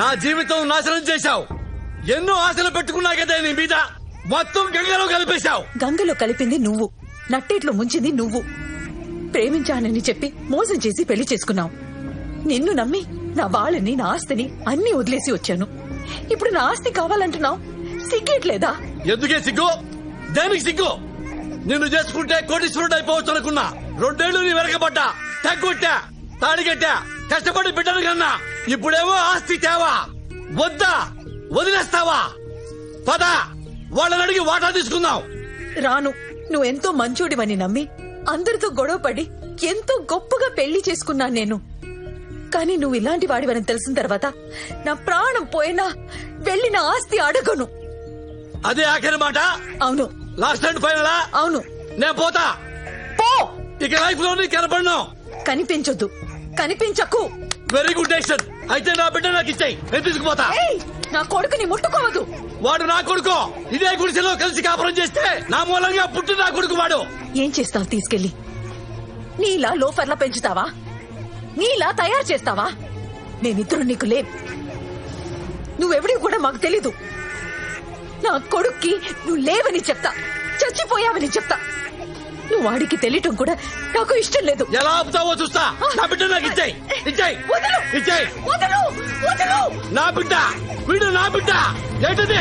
నా జీవితం నాశనం చేశావు. ఎన్నో ఆశలు పెట్టుకున్నా కదా నీ మీద, మొత్తం గంగలో కలిపేశావు. గంగలో కలిపింది నువ్వు, నట్టేట్లో ముంచింది నువ్వు. ప్రేమించానని చెప్పి మోసం చేసి పెళ్లి చేసుకున్నావు. నిన్ను నమ్మి నా వాళ్ళని, నా ఆస్తిని అన్ని వదిలేసి వచ్చాను. ఇప్పుడు నా ఆస్తి కావాలంటున్నావు. సిగ్గేట్లేదా? ఎందుకే సిగ్గు? దేనికి సిగ్గు? నిన్ను చేసుకుంటే కోటీశ్వరుడు అయిపోవచ్చు అనుకున్నా. 2 ఏళ్లు నీ వెనకబడ్డా, తగ్గొట్టా, తాడిగట్టా, కష్టపడి బిడ్డను కన్నా. ఇప్పుడేమో ఆస్తి తేవా? వద్దా? వదిలేస్తావా? పద, వాళ్ళని అడిగి వాటా తీసుకుందాం. రాను. నువ్వెంతో మంచోడివని నమ్మి అందరితో గొడవపడి ఎంతో గొప్పగా పెళ్లి చేసుకున్నాను నేను. కానీ నువ్వు ఇలాంటి వాడివని తెలిసిన తర్వాత నా ప్రాణం పోయినా వెళ్ళి నా ఆస్తి అడగను. అదే ఆఖరి మాట? అవును. లాస్ట్ అండ్ ఫైనలా? అవును. నేను పోతా. పో. ఇక లైఫ్ లో కనపడను. కనిపించొద్దు, కనిపించకు. Very good decision. అయితే నా బిడ్డ నాకు ఇచ్చాయి, నేను తీసుకుపోతా. నా కొడుకుని ముట్టుకోవద్దు. వాడు నా కొడుకు. ఇదే గుడిసెలో కలిసి కాపురం చేస్తే నా మూలంగా పుట్టి నా కొడుకు వాడు. ఏం చేస్తావు తీసుకెళ్లి? నీలా లోఫర్లా పెంచుతావా? నీలా తయారు చేస్తావా? మేమిద్దరు నీకు లేం. నువ్వెవడి కూడా మాకు తెలీదు. నా కొడుక్కి నువ్వు లేవని చెప్తా, చచ్చిపోయావని చెప్తా. నువ్వు వాడికి తెలియటం కూడా నాకు ఇష్టం లేదు. ఎలా ఆపుతావో చూస్తా. నా బిడ్డ నాకు ఇచ్చాయి, ఇచ్చాయి, ఇచ్చాయి. నా బిడ్డ, వీడు నా బిడ్డ. ఏంటది?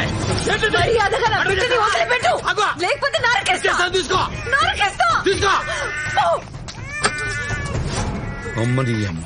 మర్యాదగా నా బిడ్డని వదిలిపెట్టు, లేకపోతే నరకేస్తా. తీసుకో, నరకేస్తా. తీసుకో. అమ్మని అమ్మ.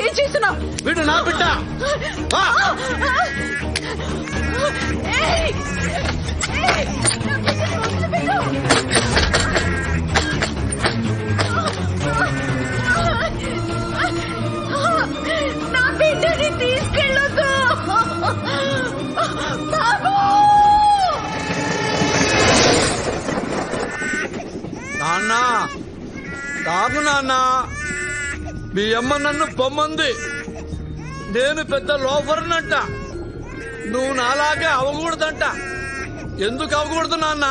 ఏం చేస్తున్నావు? వీడు నా బిడ్డ. నా బిడ్డని తీసుకెళ్ళొద్దు బాబు. నాన్న, తాగు నాన్న. మీ అమ్మ నన్ను పొమ్మంది. నేను పెద్ద లోఫర్నంట. నువ్వు నాలాగే అవకూడదంట. ఎందుకు అవకూడదు నాన్న?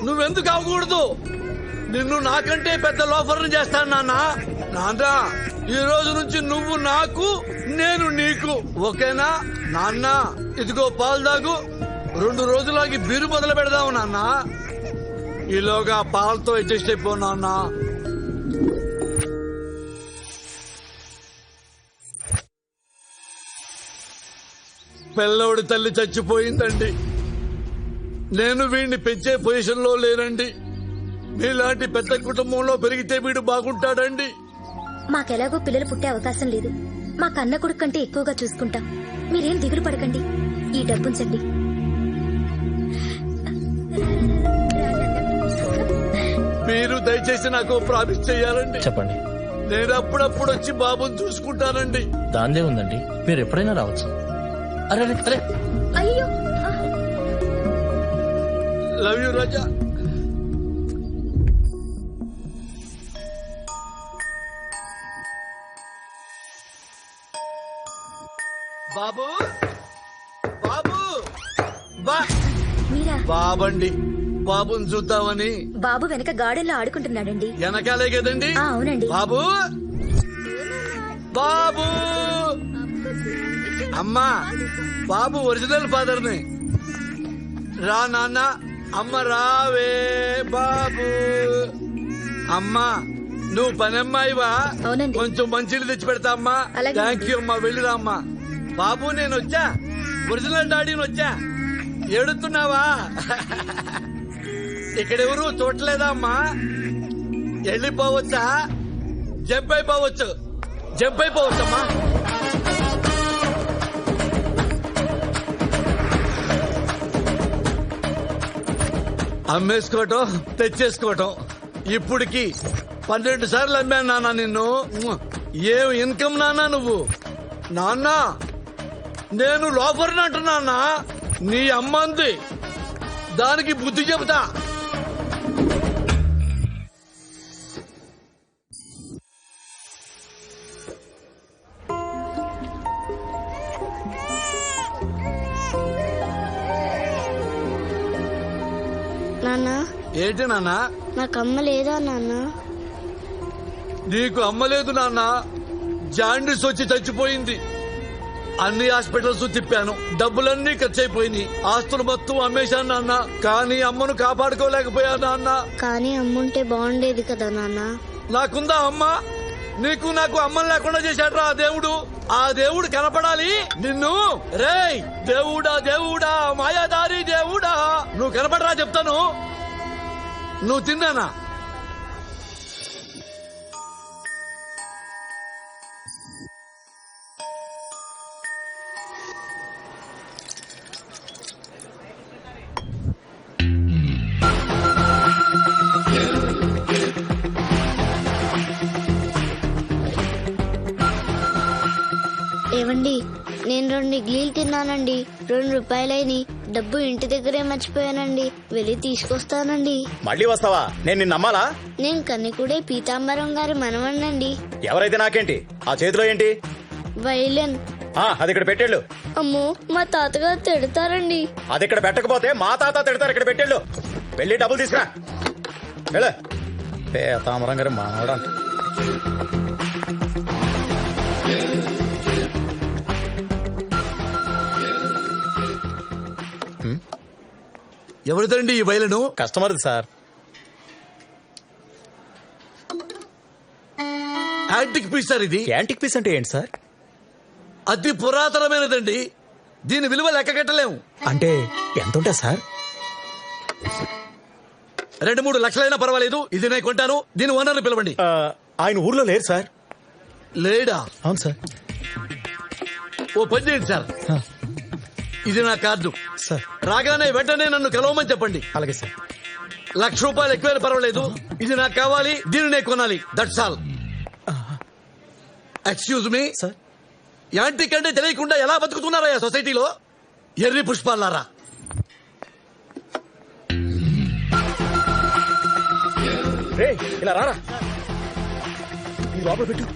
నువ్వెందుకు అవకూడదు? నిన్ను నాకంటే పెద్ద లోఫర్ని చేస్తాను నాన్న. నాన్న, ఈ రోజు నుంచి నువ్వు నాకు, నేను నీకు, ఓకేనా నాన్న? ఇదిగో పాలు తాగు. 2 రోజులకి బీరు మొదలు పెడదాము నాన్న. ఈలోగా పాలతో అడ్జస్ట్ అయిపో నాన్న. పిల్లోడి తల్లి చచ్చిపోయిందండి. నేను వీడిని పెంచే పొజిషన్ లో లేనండి. మీలాంటి పెద్ద కుటుంబంలో పెరిగితే వీడు బాగుంటాడండి. మాకెలాగో పిల్లలు పుట్టే అవకాశం లేదు. మా కన్న కొడుకు కంటే ఎక్కువగా చూసుకుంటాం. మీరేం దిగులు పడకండి. ఈ డబ్బుంచండి. మీరు దయచేసి నాకు ప్రామిస్ చెయ్యాలండి. చెప్పండి. నేను అప్పుడప్పుడు వచ్చి బాబుని చూసుకుంటానండి. దాందే ఉందండి, మీరు ఎప్పుడైనా రావచ్చు. అరే అరే, అయ్యో, లవ్ యూ రాజా. బాబు, బాబు, మీరా? బాబండి. బాబుని చూద్దామని. బాబు వెనక గార్డెన్ లో ఆడుకుంటున్నాడండి. వెనకాలే కదండి? అవునండి. బాబు, బాబు. అమ్మా, బాబు ఒరిజినల్ ఫాదర్ని. రా నాన్న. అమ్మ రావే బాబు. అమ్మా, నువ్వు పనమ్మాయివా? అవునండి. కొంచెం మంచిని తెచ్చి పెడతా అమ్మా. అలాగే. థ్యాంక్ యూ అమ్మా. వెళ్ళిరా అమ్మా. బాబు, నేను వచ్చా. ఒరిజినల్ డాడీని వచ్చా. ఏడుతున్నావా? ఇక్కడెవరు చూడలేదా అమ్మా? వెళ్ళిపోవచ్చా? జంప్ అయిపోవచ్చు. జంప్ అయిపోవచ్చమ్మా. అమ్మేసుకోవటం తెచ్చేసుకోవటం. ఇప్పటికి 12 సార్లు అమ్మాను నాన్న నిన్ను. ఏం ఇన్కమ్ నాన్న నువ్వు? నాన్న నేను లోపలిని అంటున్నా. నీ అమ్మంది దానికి బుద్ధి చెబుతా. నాన్న ఏంటి నాన్న? నాకు అమ్మ లేదా నాన్న? నీకు అమ్మలేదు నాన్న. జాండీస్ వచ్చి చచ్చిపోయింది. అన్ని హాస్పిటల్స్ తిప్పాను, డబ్బులన్నీ ఖర్చు అయిపోయినాయి. ఆస్తులు మొత్తం అమ్మేశాను నాన్న. కానీ అమ్మను కాపాడుకోలేకపోయా నాన్న. కానీ అమ్ముంటే బాగుండేది కదా నాన్న. నాకుందా అమ్మ? నీకు నాకు అమ్మని లేకుండా చేశాడ్రా ఆ దేవుడు. ఆ దేవుడు కనపడాలి నిన్ను. రేయ్ దేవుడా దేవుడా మాయాదారి దేవుడా, నువ్వు కనపడరా చెప్తాను. నువ్వు తిన్నానా? ఏవండి, నేను 2 ఇడ్లీలు తిన్నానండి. 2 రూపాయలైని. డబ్బు ఇంటి దగ్గరే మర్చిపోయానండి. వెళ్ళి తీసుకొస్తానండి. మళ్ళీ వస్తావా? నేను నిన్ను నమ్మాలా? నేను కన్నికుడే పీతాంబరం గారి మనవణ్ణండి. ఎవరైతే నాకేంటి? ఆ చేతిలో ఏంటి? వైలెన్. అది ఇక్కడ పెట్టేళ్ళు. అమ్మో, మా తాతగారు తిడతారండి. అది ఇక్కడ పెట్టకపోతే మా తాత తిడతారు. ఇక్కడ పెట్టేళ్ళు. వెళ్ళి డబ్బులు తీసుకురా. వెళ్ళు. పీతాంబరం గారి మనవడా. ఎవరిదండి ఈ బయలును? Customer sir. Antique piece sir ఇది. యాంటిక్ పీస్ అంటే ఏంటి సార్? అతి పురాతనమైనదండి. దీని విలువ లెక్క కట్టలేము. అంటే ఎంత ఉంటా సార్? 2-3 లక్షలైనా పర్వాలేదు. ఇది నేను కొంటాను. దీని ఓనర్ని పిలవండి. ఆయన ఊర్లో లేరు సార్. లేడా? అవును సార్. ఓ పని చేయండి సార్, ఇది నా కార్డు సార్. రాగానే వెంటనే నన్ను కలవమని చెప్పండి. అలాగే సార్. ₹1,00,000 ఎక్కువైనా పర్వాలేదు. ఇది నాకు కావాలి, దీన్ని నేను కొనాలి. That's all. Excuse me sir. Antique అంటే తెలియకుండా ఎలా బతుకుతున్నారా సొసైటీలో? ఎర్రి పుష్పాలారా. రే ఇలా రారా. ఈ లోపల పెట్టు.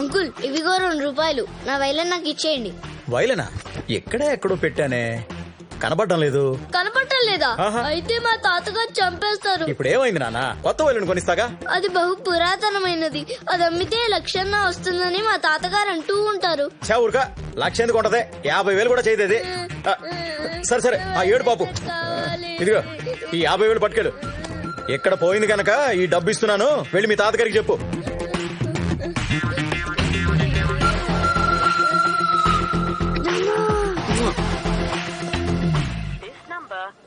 అంకుల్, ఇవిగో 2 రూపాయలు. నా వైలెన్ నాకు ఇచ్చేయండి. వైలనా? ఎక్కడో పెట్టానే, కనబడడం లేదు. కనపడటం లేదా? ఆహా. అయితే మా తాతగారు చంపేస్తారు. ఇప్పుడు ఏమైంది నాన్న? కొత్త వైలెన్ కొనిస్తాగా. అది బహు పురాతనమైనది. అది అమ్మితే 1,00,000 వస్తుందని మా తాతగారు అంటూ ఉంటారు. చా ఊరుగా. 1,00,000 ఎందుకు ఉంటది? 50,000 కూడా చేయదేది. సరే సరే, ఆ ఏడు పాపు. ఇదిగో ఈ 50,000 పట్టుకెళ్ళు. ఎక్కడ పోయింది కనుక ఈ డబ్బు ఇస్తున్నాను. వెళ్ళి మీ తాతగారికి చెప్పు.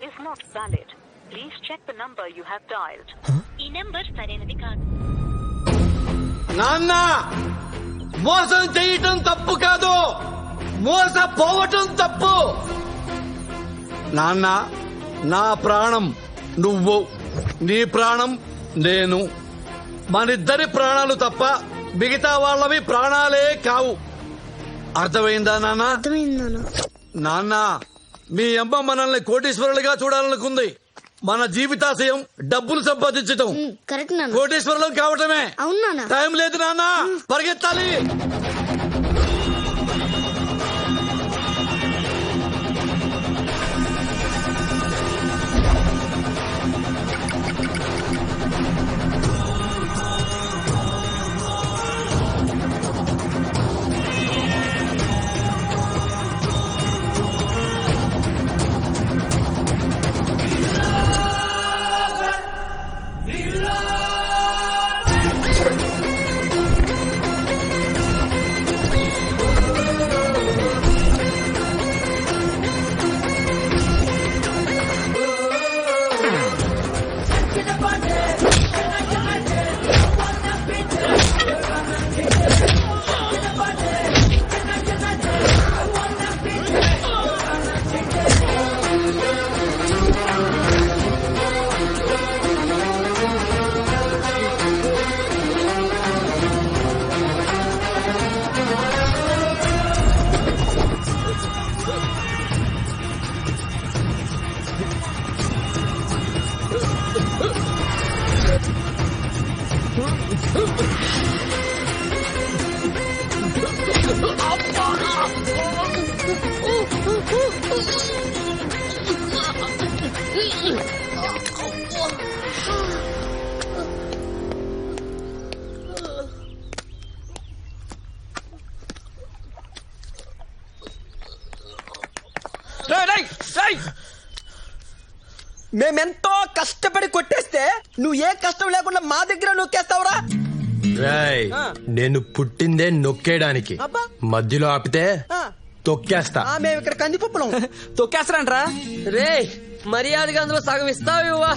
is not valid. Please check the number you have dialed. ఈ నంబర్ సరైనది కాదు. నాన్న, మోసం చేయటం తప్పు కాదు, మోసపోవటం తప్పు. నాన్న, నా ప్రాణం నువ్వు, నీ ప్రాణం నేను. మనిద్దరి ప్రాణాలు తప్ప మిగతా వాళ్ళవి ప్రాణాలే కావు. అర్థమైందా నాన్న? అర్థమైంది నాన్న, మీ అమ్మ మనల్ని కోటీశ్వరులుగా చూడాలనుకుంది. మన జీవితాశయం డబ్బులు సంపాదించటం. కరెక్ట్ నాన్న. కోటీశ్వరులం కావటమే. అవును నాన్న. టైం లేదు నాన్న, పరిగెత్తాలి. మేమెంతో కష్టపడి కొట్టేస్తే నువ్వు ఏ కష్టం లేకుండా మా దగ్గర నొక్కేస్తావురా. రేయ్, నేను పుట్టిందే నొక్కేయడానికి. అబ్బా. మధ్యలో ఆపితే తొక్కేస్తా. మేము ఇక్కడ కందిపప్పులం. తొక్కేస్తారంట్రా. రే మర్యాదగా అందులో సగం ఇస్తావు ఇవ్వా.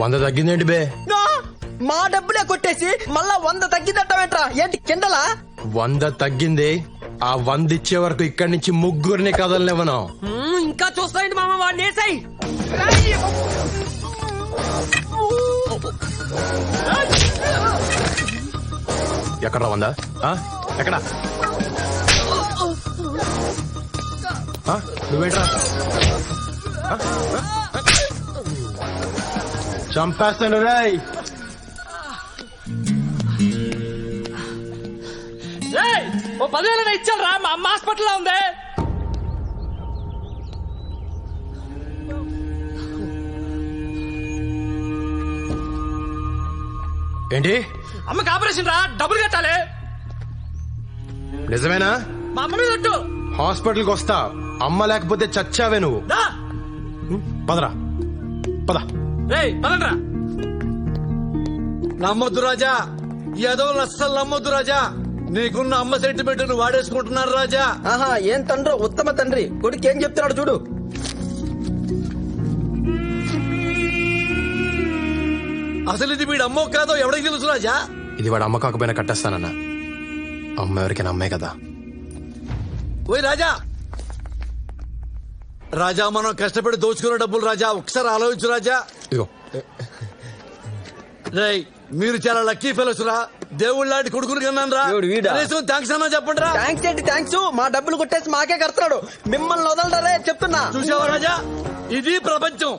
వంద తగ్గిందేంటి బే? మా డబ్బులే కొట్టేసి మళ్ళా 100 తగ్గిదట్టమేట్రా? ఏంటి కిండలా? 100 తగ్గింది. ఆ 100 ఇచ్చే వరకు ఇక్కడి నుంచి ముగ్గురిని కదలనివ్వను. ఇంకా చూస్తాయండి మామ, వాడిని వేసాయి. ఎక్కడ 100? ఎక్కడ? నువ్వేంట్రా? చంపేస్తాను రాయ్. ఓ 10,000 ఇచ్చాను రా, మా అమ్మ హాస్పిటల్లో ఉంది. ఏంటి? అమ్మకి ఆపరేషన్ రా, డబ్బులు కట్టాలి. నిజమేనా? మా అమ్మ మీద ఒట్టు. హాస్పిటల్కి వస్తా. అమ్మ లేకపోతే చచ్చావే నువ్వు. పదరా, పద. పదండ్రా. నమ్మొద్దు రాజా, ఏదో అస్సలు నమ్మొద్దు రాజా. నీకున్న అమ్మ సెంటిమెంట్ ను వాడేసుకుంటున్నారు రాజా. ఆహా, ఏం తండ్రో ఉత్తమ తండ్రి. కొడుకు ఏం చెప్తున్నాడు చూడు. అసలు ఇది వీడు అమ్మో కాదో ఎవరికి తెలుసు రాజా? ఇది వాడు అమ్మ కాకపోయినా కట్టేస్తానన్నా. అమ్మ ఎవరికైనా అమ్మే కదా. ఓయ్ రాజా, రాజా మనం కష్టపడి దోచుకున్న డబ్బులు రాజా, ఒకసారి ఆలోచించు రాజా. ఇదిగో. రేయ్, మీరు చాలా లక్కీ ఫెలోస్ రా. దేవుళ్ళ లాంటి కొడుకుని కన్నాను రా. దేవుడు వీడా? థ్యాంక్స్ అన్నా చెప్పండి రా. థ్యాంక్స్ ఏంటి థ్యాంక్స్? మా డబ్బులు కొట్టేసి మాకే కడతాడు. మిమ్మల్ని వదలడరే చెప్తున్నా. చూసావా రాజా, ఇది ప్రపంచం.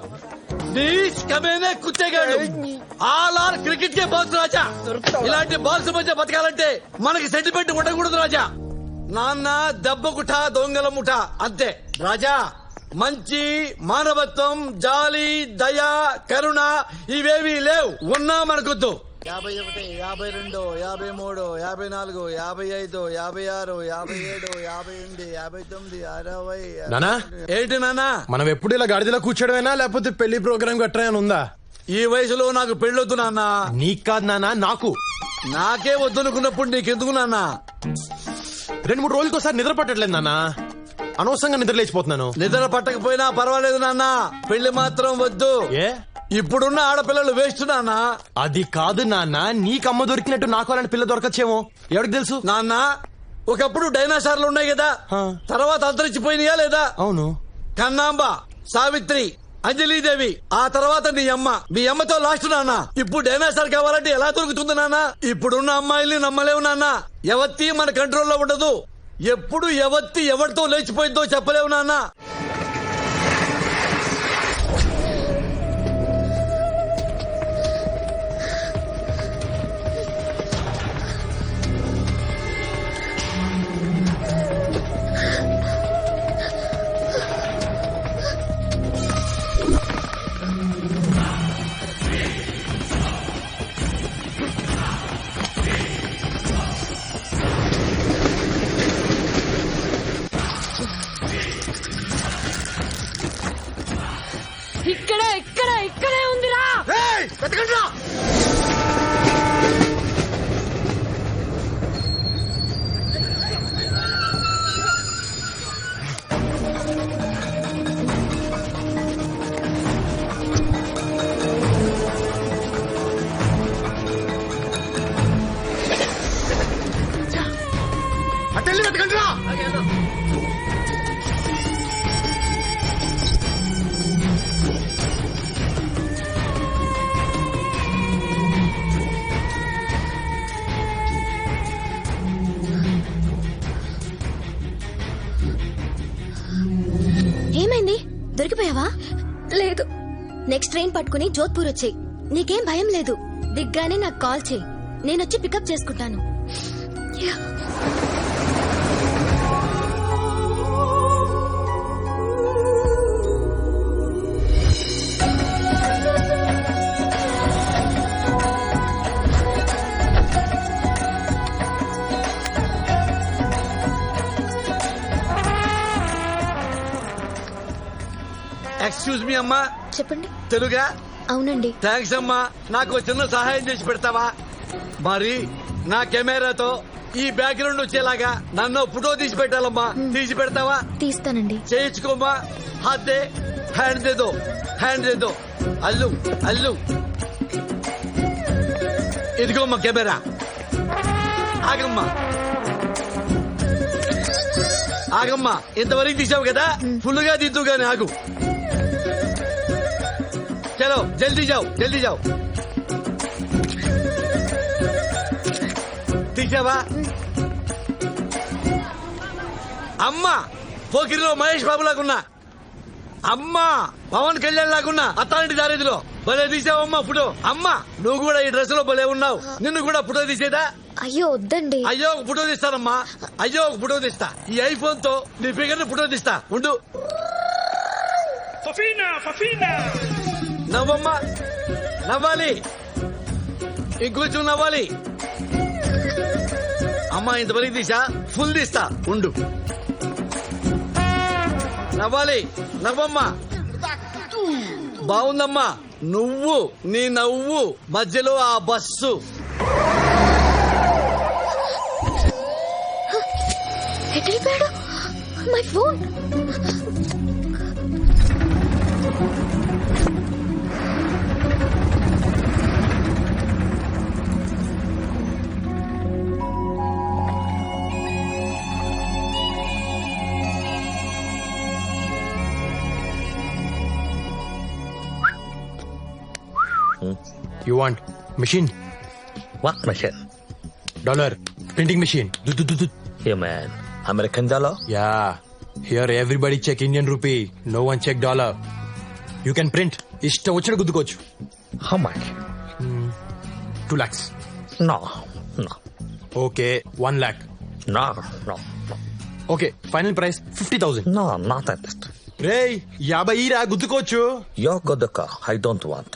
నీచ్ కమేనే కుత్తేగాడు. ఆల్ ఆర్ క్రికెట్ కే బాల్స్ రాజా. ఇలాంటి బాల్స్ మధ్య బతకాలంటే మనకి సెంటిమెంట్ ఉండకూడదు రాజా. నాన్న దెబ్బ ముఠ, దొంగల ముఠ అంతే రాజా. మంచి, మానవత్వం, జాలి, దయ, కరుణ ఇవేవీ లేవు. ఉన్నా మనకొద్దు. 51, 52, 53, 54, 55, 56, 57, 58, 59, 60. నానా, ఏంటి నాన్నా? మనం ఎప్పుడు ఇలా గాడిదలో కూర్చోడమేనా లేకపోతే పెళ్లి ప్రోగ్రామ్ గట్రా ఉందా? ఈ వయసులో నాకు పెళ్ళొద్దు నాన్న. నీకు కాదు నానా, నాకు. నాకే వద్దనుకున్నప్పుడు నీకెందుకు నాన్న? 2-3 రోజులకోసారి నిద్ర పట్టట్లేదు నానా. అనవసరంగా నిద్ర లేచిపోతున్నాను. నిద్ర పట్టకపోయినా పర్వాలేదు నాన్న, పెళ్లి మాత్రం వద్దు. ఏ? ఇప్పుడున్న ఆడపిల్లలు వేస్ట్ నాన్న. అది కాదు నాన్న, నీకు అమ్మ దొరికినట్టు నాకు అలాంటి పిల్ల దొరకచ్చేమో. ఎవరికి తెలుసు? నాన్న, ఒకప్పుడు డైనాసార్లు ఉన్నాయి కదా, తర్వాత అంతరించిపోయినాయా లేదా? అవును. కన్నాంబ, సావిత్రి, అంజలీదేవి, ఆ తర్వాత నీ అమ్మ. మీ అమ్మతో లాస్ట్ నాన్న. ఇప్పుడు డైనాసార్ కావాలంటే ఎలా దొరుకుతుంది నాన్న? ఇప్పుడున్న అమ్మాయిల్ని నమ్మలేవు నాన్న. ఎవత్తి మన కంట్రోల్లో ఉండదు. ఎప్పుడు ఎవత్తి ఎవరితో లేచిపోయిందో చెప్పలేవు నాన్న. ఇక్కడే ఉందిరా. అటెళ్ళి వెతకండి రా. ఏమైంది? దొరికిపోయావా? లేదు. నెక్స్ట్ ట్రైన్ పట్టుకుని జోధ్పూర్ వచ్చేయ్. నీకేం భయం లేదు. దిగ్గానే నాకు కాల్ చేయి, నేనొచ్చి పికప్ చేసుకుంటాను. ఎక్స్క్యూజ్ మీ అమ్మా. చెప్పండి. తెలుగా? అవునండి. థ్యాంక్స్ అమ్మా. నాకు చిన్న సహాయం చేసి పెడతావా? మరి నా కెమెరాతో ఈ బ్యాక్గ్రౌండ్ వచ్చేలాగా నన్ను ఫోటో తీసి పెట్టాలమ్మా. తీసి పెడతావా? తీస్తానండి. చేయించుకోమ్మా. హాత్ దే, హ్యాండ్ దేదో, హ్యాండ్ దేదో. అల్లు అల్లు. ఇదిగోమ్మా కెమెరా. ఆగమ్మా ఆగమ్మా. ఇంతవరకు తీసావు కదా, ఫుల్ గా దిద్దు గాని ఆగు. చలో జల్దీ జావ్, జల్దీ జావ్. తీసావా? అమ్మా పోకిరిలో మహేష్ బాబు లాగున్నా, అమ్మా పవన్ కళ్యాణ్ లాగున్నా అత్తాంటి దారేదిలో భలే తీసావమ్మా ఫోటో. అమ్మా నువ్వు కూడా ఈ డ్రెస్ లో భలే ఉన్నావు. నిన్ను కూడా ఫోటో తీసేదా? అయ్యో వద్దండి. అయ్యో ఒక ఫోటో తీస్తానమ్మా. అయ్యో ఒక ఫోటో తీస్తా. ఈ ఐఫోన్ తో నీ ఫిగర్ ని ఫోటో తీస్తా. ఉండు. నవ్వమ్మా, నవ్వాలి, ఇంకొంచెం నవ్వాలి. అమ్మా ఇంతవరకు తీసా, ఫుల్ తీస్తా. ఉండు. నవ్వాలి, నవ్వమ్మా. బాగుందమ్మా. నువ్వు నీ నవ్వు మధ్యలో ఆ బస్సు. ఎక్కడిపోయాడు my phone? You want machine? What machine? Dollar. Printing machine. Here, man. American dollar? Yeah. Here everybody check Indian rupee. No one check dollar. You can print. Ishta vachina guddukochu. How much? 2 lakhs. No, no, Okay. 1 lakh. no, no, no. Okay. Final price 50,000. No, not at that. Ray, 50 రా గుద్దుకోవచ్చు. You're good, car. I don't want.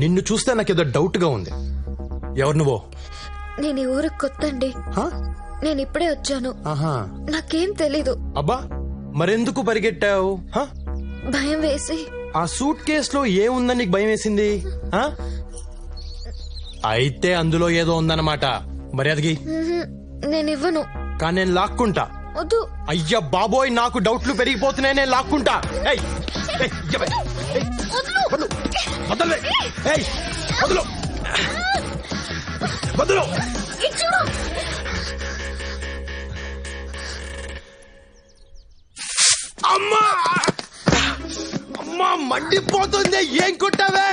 నిన్ను చూస్తే నాకేదో doubt గా ఉంది. ఎవరు నువ్వు? నేను ఈ ఊరికి కొత్త అండి. నేను ఇప్పుడే వచ్చాను. ఆహా. నాకేం తెలీదు. అబ్బా మరెందుకు పరిగెట్టావు? భయం వేసి. ఆ సూట్ కేసులో ఏముందని నీకు భయం వేసింది? అయితే అందులో ఏదో ఉందన్నమాట. మర్యాదకి నేను ఇవ్వను. కానీ నేను లాక్కుంటా. వద్దు. అయ్యా బాబోయ్ నాకు డౌట్లు పెరిగిపోతున్నాయి. నేను లాక్కుంటా. అమ్మా అమ్మా మండిపోతుంది. ఏం కొట్టావే?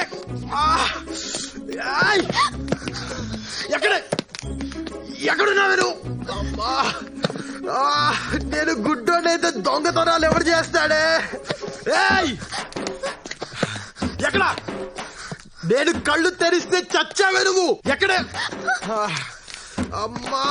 ఎక్కడున్నావే నువ్వు? నేను గుడ్డోనైతే దొంగతనాలు ఎవరు చేస్తాడే? ఎక్కడ? నేను కళ్ళు తెరిస్తే చచ్చావే నువ్వు. ఎక్కడ? అమ్మా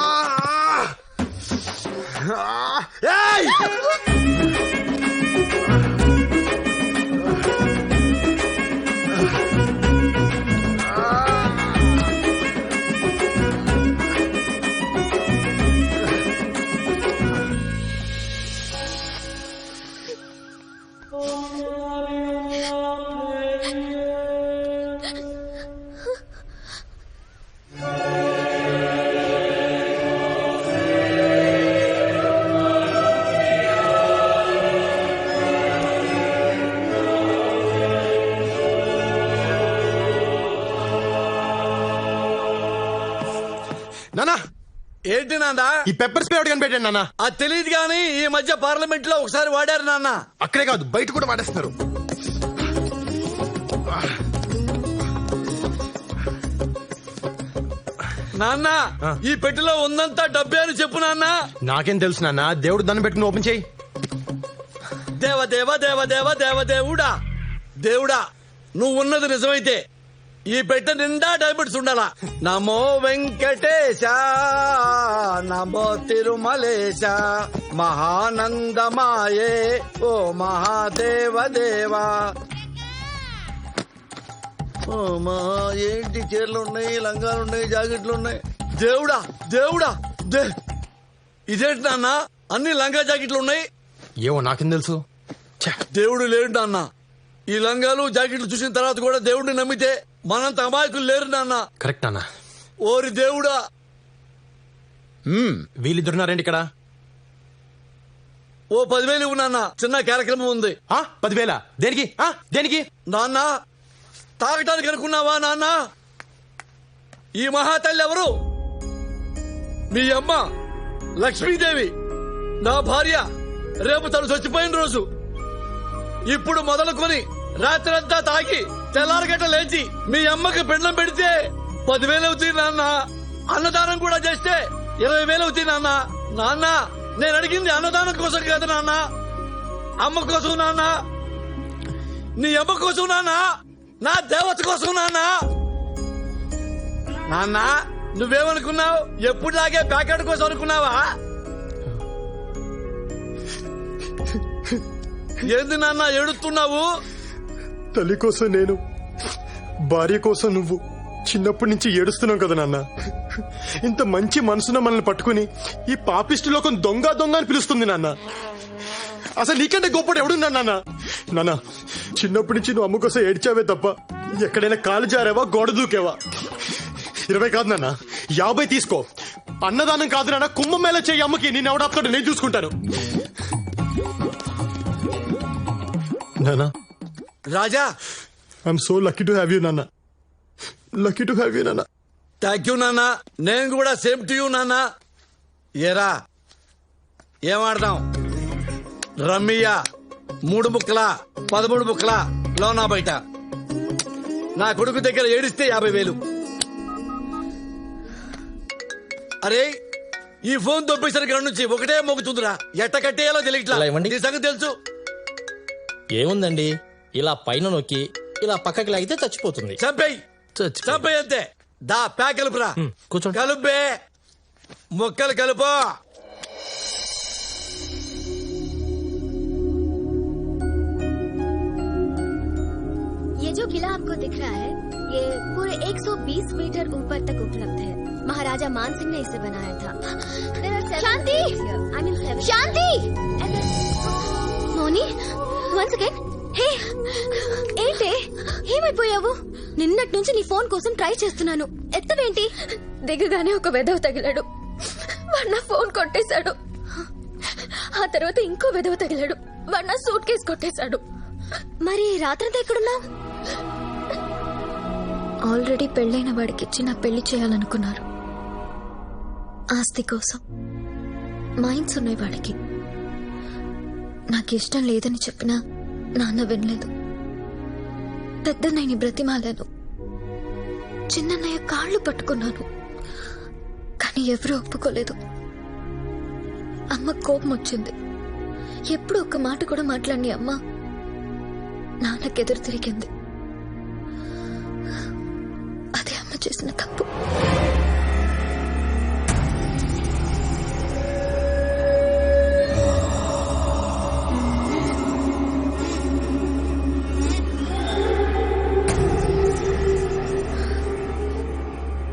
నానా ఏంటి నాన్న? ఈ పెప్పర్ స్ప్రే ఒకటి కనిపెట్టాను నాన్న. అది తెలియదు కానీ ఈ మధ్య పార్లమెంట్ లో ఒకసారి వాడారు నాన్న. అక్కడే కాదు బయట కూడా వాడేస్తున్నారు. నాన్న ఈ పెట్టెలో ఉందంతా డబ్బే అని చెప్పు నాన్న. నాకేం తెలుసు నాన్న, దేవుడు దాన్ని పెట్టుకుని ఓపెన్ చేయి. దేవ దేవ దేవ దేవ దేవ దేవుడా, దేవుడా నువ్వు ఉన్నది నిజమైతే ఈ పెట్టె నిండా డైమండ్స్ ఉండాలా. నమో వెంకటేశ నమో తిరుమలేశ మహానందమాయే ఓ మహాదేవ దేవా. ఓ మా ఏంటి చీరలు ఉన్నాయి, లంగాలు ఉన్నాయి, జాకెట్లు ఉన్నాయి. దేవుడా దేవుడా ఇదేంటి నాన్న అన్ని లంగా జాకెట్లు ఉన్నాయి? ఏవో నాకేం తెలుసు. దేవుడు లేడు నాన్న. ఈ లంగాలు జాకెట్లు చూసిన తర్వాత కూడా దేవుడిని నమ్మితే మనంత అమాయకులు లేరు నాన్న. కరెక్ట్ నాన్న. ఓరి దేవుడా. వీళ్ళిద్దరున్నారండి ఇక్కడ. ఓ 10,000 ఇవ్వు నాన్న, చిన్న కార్యక్రమం ఉంది. 10,000 దేనికి? దేనికి నాన్న? తాగటానికి అనుకున్నావా నాన్న? ఈ మహాతల్లి ఎవరు? మీ అమ్మ లక్ష్మీదేవి, నా భార్య. రేపు తను చచ్చిపోయిన రోజు. ఇప్పుడు మొదలుకొని రాత్రంతా తాగి తెల్లారగట్ట లేచి మీ అమ్మకి పిండం పెడితే 10,000 అవుతుంది నాన్న. అన్నదానం కూడా చేస్తే 20,000 అవుతుంది నాన్న. నాన్న నేను అడిగింది అన్నదానం కోసం కాదు నాన్న, అమ్మ కోసం నాన్న. నీ అమ్మ కోసం నాన్న, నా దేవత కోసం నాన్న. నాన్న నువ్వేమనుకున్నావు? ఎప్పుడులాగే ప్యాకెట్ కోసం అనుకున్నావా? ఏంది నాన్న ఏడుస్తున్నావు? తల్లి కోసం నేను, భార్య కోసం నువ్వు చిన్నప్పటి నుంచి ఏడుస్తున్నావు కదా నాన్న. ఇంత మంచి మనసున మనల్ని పట్టుకుని ఈ పాపిష్టి లోకం దొంగ దొంగ అని పిలుస్తుంది నాన్న. అసలు నీకంటే గొప్పడు ఎవడున్నా నాన్న? నాన్న చిన్నప్పటి నుంచి నువ్వు అమ్మ కోసం ఏడ్చావే తప్ప ఎక్కడైనా కాలు జారావా, గోడ దూకేవా? 20 కాదు నాన్న, 50 తీసుకో. అన్నదానం కాదు నాన్న, కుంభమేళ చేయి అమ్మకి. నేను ఎవడాపుతాడు, నేను చూసుకుంటాను. నాన్న రాజా, I'm so lucky to have you నాన్న. లక్కీ టు హ్యావ్ యూ నాన్న. థ్యాంక్ యూ నాన్న. నేను కూడా సేమ్ టు యూ నాన్న. ఏరా ఏమాడదాం? రమ్మియా 3 ముక్కల 13 ముక్కల లోనా బయట. నా కొడుకు దగ్గర ఏడిస్తే 50,000. అరే ఈ ఫోన్ దొబ్బేసరికి కాడ నుంచి ఒకటే మోగుతుందిరా. ఎట్ట కట్టేయాలో తెలియట్లా. నీ సంగతి తెలుసు. ఏముందండి, ఇలా పైన నొక్కి ఇలా పక్కకి లాగితే చచ్చిపోతుంది. చంపేయి అంతే. దా ప్యాక్ కలుపురా. కూర్చో. కలుపే మొక్కలు కలుపు. ये जो किला आपको दिख रहा है ये पूरे 120 मीटर ऊपर तक उपलब्ध है. महाराजा मान सिंह ने इसे बनाया था. शांति, शांति. మోని వన్స్ అగైన్. హే ఏంటే ఏమైపోయావు? నిన్నటి నుంచి నీ ఫోన్ కోసం ట్రై చేస్తున్నాను, ఎత్తవేంటి? దిగగానే ఒక వెధవ తగిలాడు, వాడు నా ఫోన్ కొట్టేశాడు. ఆ తర్వాత ఇంకో వెధవ తగిలాడు, వాడు నా సూట్ కేసు కొట్టేశాడు. మరి రాత్రంతా ఎక్కడున్నావు? ఆల్రెడీ పెళ్ళైన వాడికిచ్చి నా పెళ్లి చేయాలనుకున్నారు. ఆస్తి కోసం మైండ్స్ ఉన్నాయి వాడికి. నాకిష్టం లేదని చెప్పినా నాన్న వినలేదు. పెద్దన్నయ్యని బ్రతిమాలాను, చిన్నన్నయ్య కాళ్ళు పట్టుకున్నాను, కానీ ఎవరూ ఒప్పుకోలేదు. అమ్మ కోపం వచ్చింది. ఎప్పుడు ఒక్క మాట కూడా మాట్లాడిని అమ్మ నాన్నకెదురు తిరిగింది. అదే అమ్మ చేసిన తప్పు.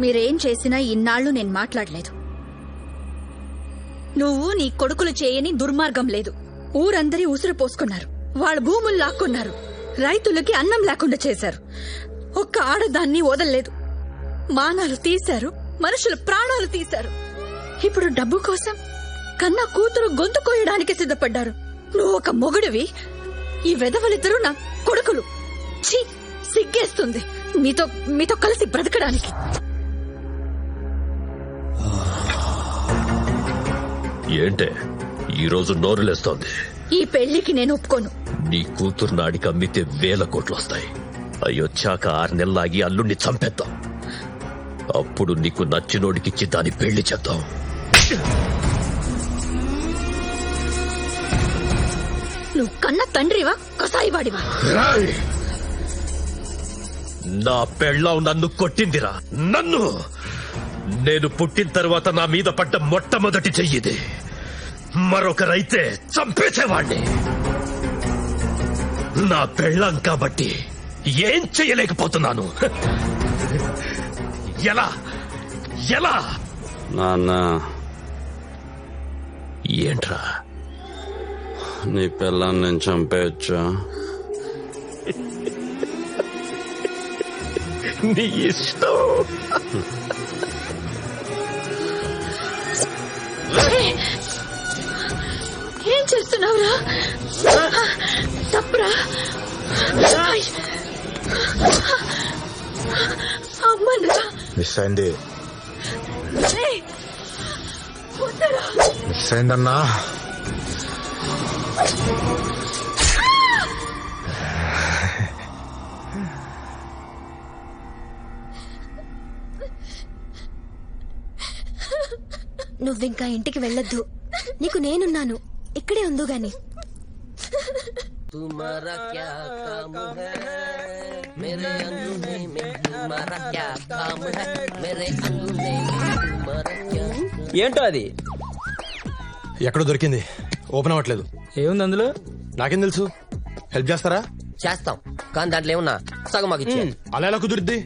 మీరేం చేసినా ఇన్నాళ్లు నేను మాట్లాడలేదు. నువ్వు నీ కొడుకులు చేయని దుర్మార్గం లేదు. ఊరందరి ఉసురు పోసుకున్నారు, వాళ్ళ భూములు లాక్కున్నారు, రైతులకి అన్నం లేకుండా చేశారు. ఒక్క ఆడదాన్ని వదలలేదు. మానాలు తీశారు, మనుషుల ప్రాణాలు తీశారు. ఇప్పుడు డబ్బు కోసం కన్నా కూతురు గొంతు కోయడానికి సిద్ధపడ్డారు. నువ్వు ఒక మొగుడివి, ఈ వెధవలిద్దరూ నా కొడుకులు. ఛీ, సిగ్గేస్తుంది మీతో కలిసి బ్రతకడానికి. ఏంటే ఈరోజు నోరులేస్తోంది? ఈ పెళ్లికి నేను ఒప్పుకోను. నీ కూతురు నాడికి అమ్మితే 1000 కోట్లు వస్తాయి. అయ్యొచ్చాక 6 నెలలాగి అల్లుణ్ణి చంపేద్దాం. అప్పుడు నీకు నచ్చినోడికిచ్చి దాని పెళ్లి చేద్దాం. నువ్వు కన్న తండ్రివా కసాయివాడివా? నా పెళ్ళాం నన్ను కొట్టిందిరా. నన్ను నేను పుట్టిన తర్వాత నా మీద పడ్డ మొట్టమొదటి చెయ్యిది. మరొకరైతే చంపేసేవాణ్ణి. నా పెళ్ళాం కాబట్టి ఏం చెయ్యలేకపోతున్నాను. ఎలా ఎలా నాన్న, ఏంట్రా? నీ పిల్లని నేను చంపేయచ్చా? నీ ఇష్టం. ఏం చేస్తున్నావురా? తప్పురా. అమ్మరా మిస్ అయింది, వద్దరా. మిస్ అయిందన్నా. నువ్వింకా ఇంటికి వెళ్ళొద్దు. నీకు నేనున్నాను, ఇక్కడే ఉందో గాని. ఏంటో అది? ఎక్కడో దొరికింది, ఓపెన్ అవ్వట్లేదు. ఏముంది అందులో? నాకేం తెలుసు, హెల్ప్ చేస్తారా? చేస్తాం, కానీ దాంట్లో ఏమున్నా సగం మాకు ఇచ్చే. అలా ఎలా కుదురుద్ది?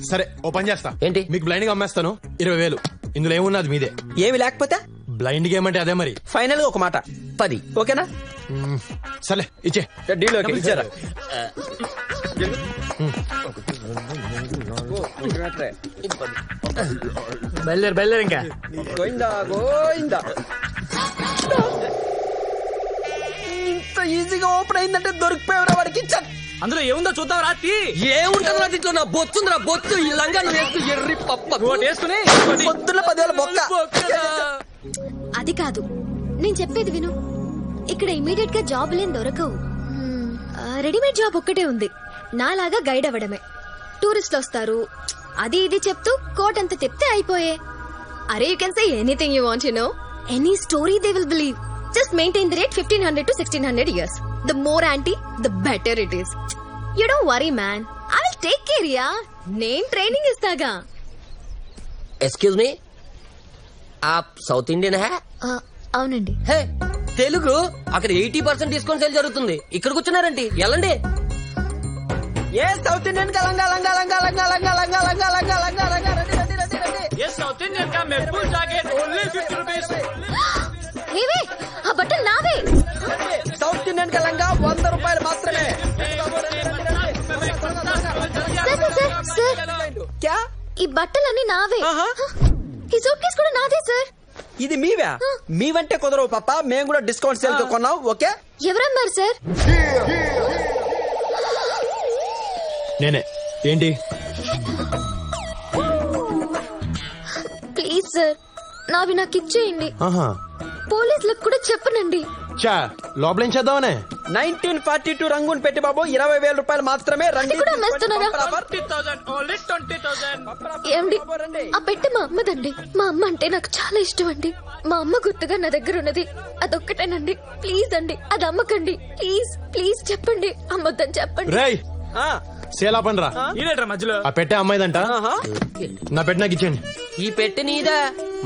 సరే ఓ పని చేస్తా. ఏంటి? మీకు బ్లైండ్ గా అమ్మేస్తాను, 20,000. ఇందులో ఏమున్నది మీదే. ఏమి లేకపోతే బ్లైండ్ గేమ్ అంటే అదే మరి. ఫైనల్ గా ఒక మాట, 10 ఓకేనా? సరే ఇచ్చే. Deal okay. ఇచ్చారా? బయలుదేరు ఇంకా. గోయిందా గోయిందా. ఇంత ఈజీగా ఓపెన్ అయిందంటే దొరికిపోయావురా వాడికి. అందులో ఏముందో చూద్దాం రాత్రి. ఏముంటుందో దీంట్లో? నా బొత్తుందిరా బొత్తు. ఈ లంగా నువ్వు వేస్తూ ఎర్రి పప్ప వేసుకుని పొద్దున్న 10,000 బొక్క. అది కాదు, నేను చెప్పేది విను. ఇక్కడ ఇమీడియట్ గా జాబ్ లేని దొరకవు. రెడీమేడ్ జాబ్ ఒక్కటే ఉంది, నాలాగా గైడ్ అవ్వడమే. టూరిస్టులు వస్తారు, అది ఇది చెప్తూ కోట్ అంత చెప్తే అయిపోయే. అరే you can say anything you want, you know, any story they will believe. Just maintain the rate 1500 to 1600 years. The more anti, the better it is. You don't worry, man. I will take care, ya. నేను training ఇస్తాగా. Excuse me, आप south Indian హే? అవునండి. హే, తెలుగు. అక్కడ 80% discount sale జరుగుతుంది. ఇక్కడ కూర్చున్నారండి, వెళ్ళండి. ఏ south Indian కా లంగా లంగా లంగా లంగా లంగా లంగా లంగా లంగా లంగా లంగా రండి రండి రండి రండి. ये साउथ इंडियन का महफूज जैकेट ओनली 50 रुपीस. ఏవే, ఆ బట్టలు నావే. సౌత్ ఇండియన్ కా లంగా 100 రూపాయలు మాత్రమే. క్యా? ఈ బట్టలన్నీ నావే. ఈ సూట్ కేసు కూడా నాదే సార్. ఇది మీవే? మీవంటే కుదరవు పాప, మేము కూడా డిస్కౌంట్ సేల్ తో కొన్నాం. ఓకే. ఎవరన్నారు సార్? నేనే. ఏంటి? ప్లీజ్ సార్, నావి నాకు ఇచ్చేయండి. ఆహా, పోలీసులకు కూడా చెప్పనండి. చా లోపల ఏం చేద్దామనే? 1942 రంగుని పెట్టి బాబు 20,000 రూపాయలు మాత్రమే. రండి. కూడా అమ్మేస్తున్నారా? 20,000 ఓన్లీ 20,000. ఏమండి, ఆ పెట్టె మా అమ్మదండి. మా అమ్మ అంటే నాకు చాలా ఇష్టం అండి. మా అమ్మ గుర్తుగా నా దగ్గర ఉన్నది అదొక్కటేనండి. ప్లీజ్ అండి, అది అమ్మకండి. ప్లీజ్ ప్లీజ్ చెప్పండి, అమ్మొద్దని చెప్పండి. రేయ్ సేలా పనిరా. మధ్యలో ఆ పెట్టే అమ్మాయిదంట, నా పెట్టె నాకు ఇచ్చేయండి. ఈ పెట్టి నీదా?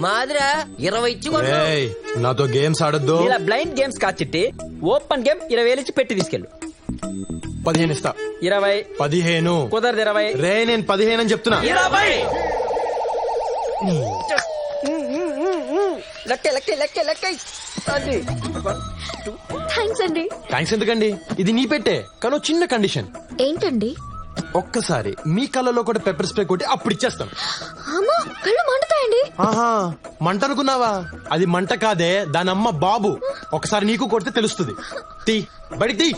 మాదిరా 20 ఇచ్చి కొను. రేయ్ నాతో గేమ్స్ ఆడొద్దు. ఇలా బ్లైండ్ గేమ్స్ కాదు చిట్టి, ఓపెన్ గేమ్. 20,000 ఇచ్చి పెట్టి తీసుకెళ్ళు. 15 ఇస్తా. 20. 15 కుదరదు. 20. రే నేను 15 అని చెప్తున్నా. 20. లెక్క లెక్క లెక్క లెక్క. థ్యాంక్స్ అండి. థ్యాంక్స్ ఎందుకండి, ఇది నీ పెట్టే, కానీ చిన్న కండిషన్. ఏంటండి? ఒక్కసారి మీ కళ్ళలో కూడా పెప్పర్ స్ప్రే కొట్టి అప్పుడు ఇచ్చేస్తాను. అమ్మా, కళ్ళు మండుతాయండి. ఆహా, మంట అనుకున్నావా? అది మంట కాదే, దాని అమ్మ బాబు. ఒకసారి నీకు కొడితే తెలుస్తుంది. తీ బయటికి తీ.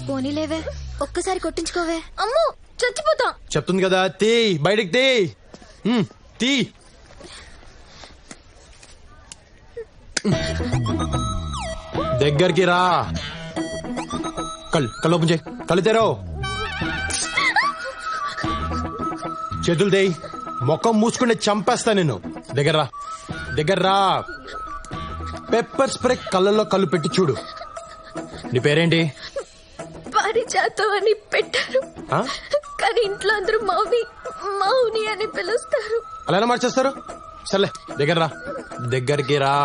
పోనీలేవే, ఒక్కసారి కొట్టించుకోవే. అమ్మో చచ్చిపోతా. చెప్తుంది కదా, తీ బయటికి తీ. తీ దగ్గరికి రా. కళ్ళు ఓపెన్ చేయి. కళ్ళు తెరవు. చేతులు దేయి. ముఖం మూసుకుంటే చంపేస్తా నిన్ను. దగ్గర రా. పెప్పర్ స్ప్రే కళ్ళల్లో కళ్ళు పెట్టి చూడు. నీ పేరేంటి? పారిజాతం అని పెట్టారు, కానీ ఇంట్లో అందరూ మౌని అని పిలుస్తారు. అలా ఎలా మార్చేస్తారు? సర్లే దగ్గరికి రా.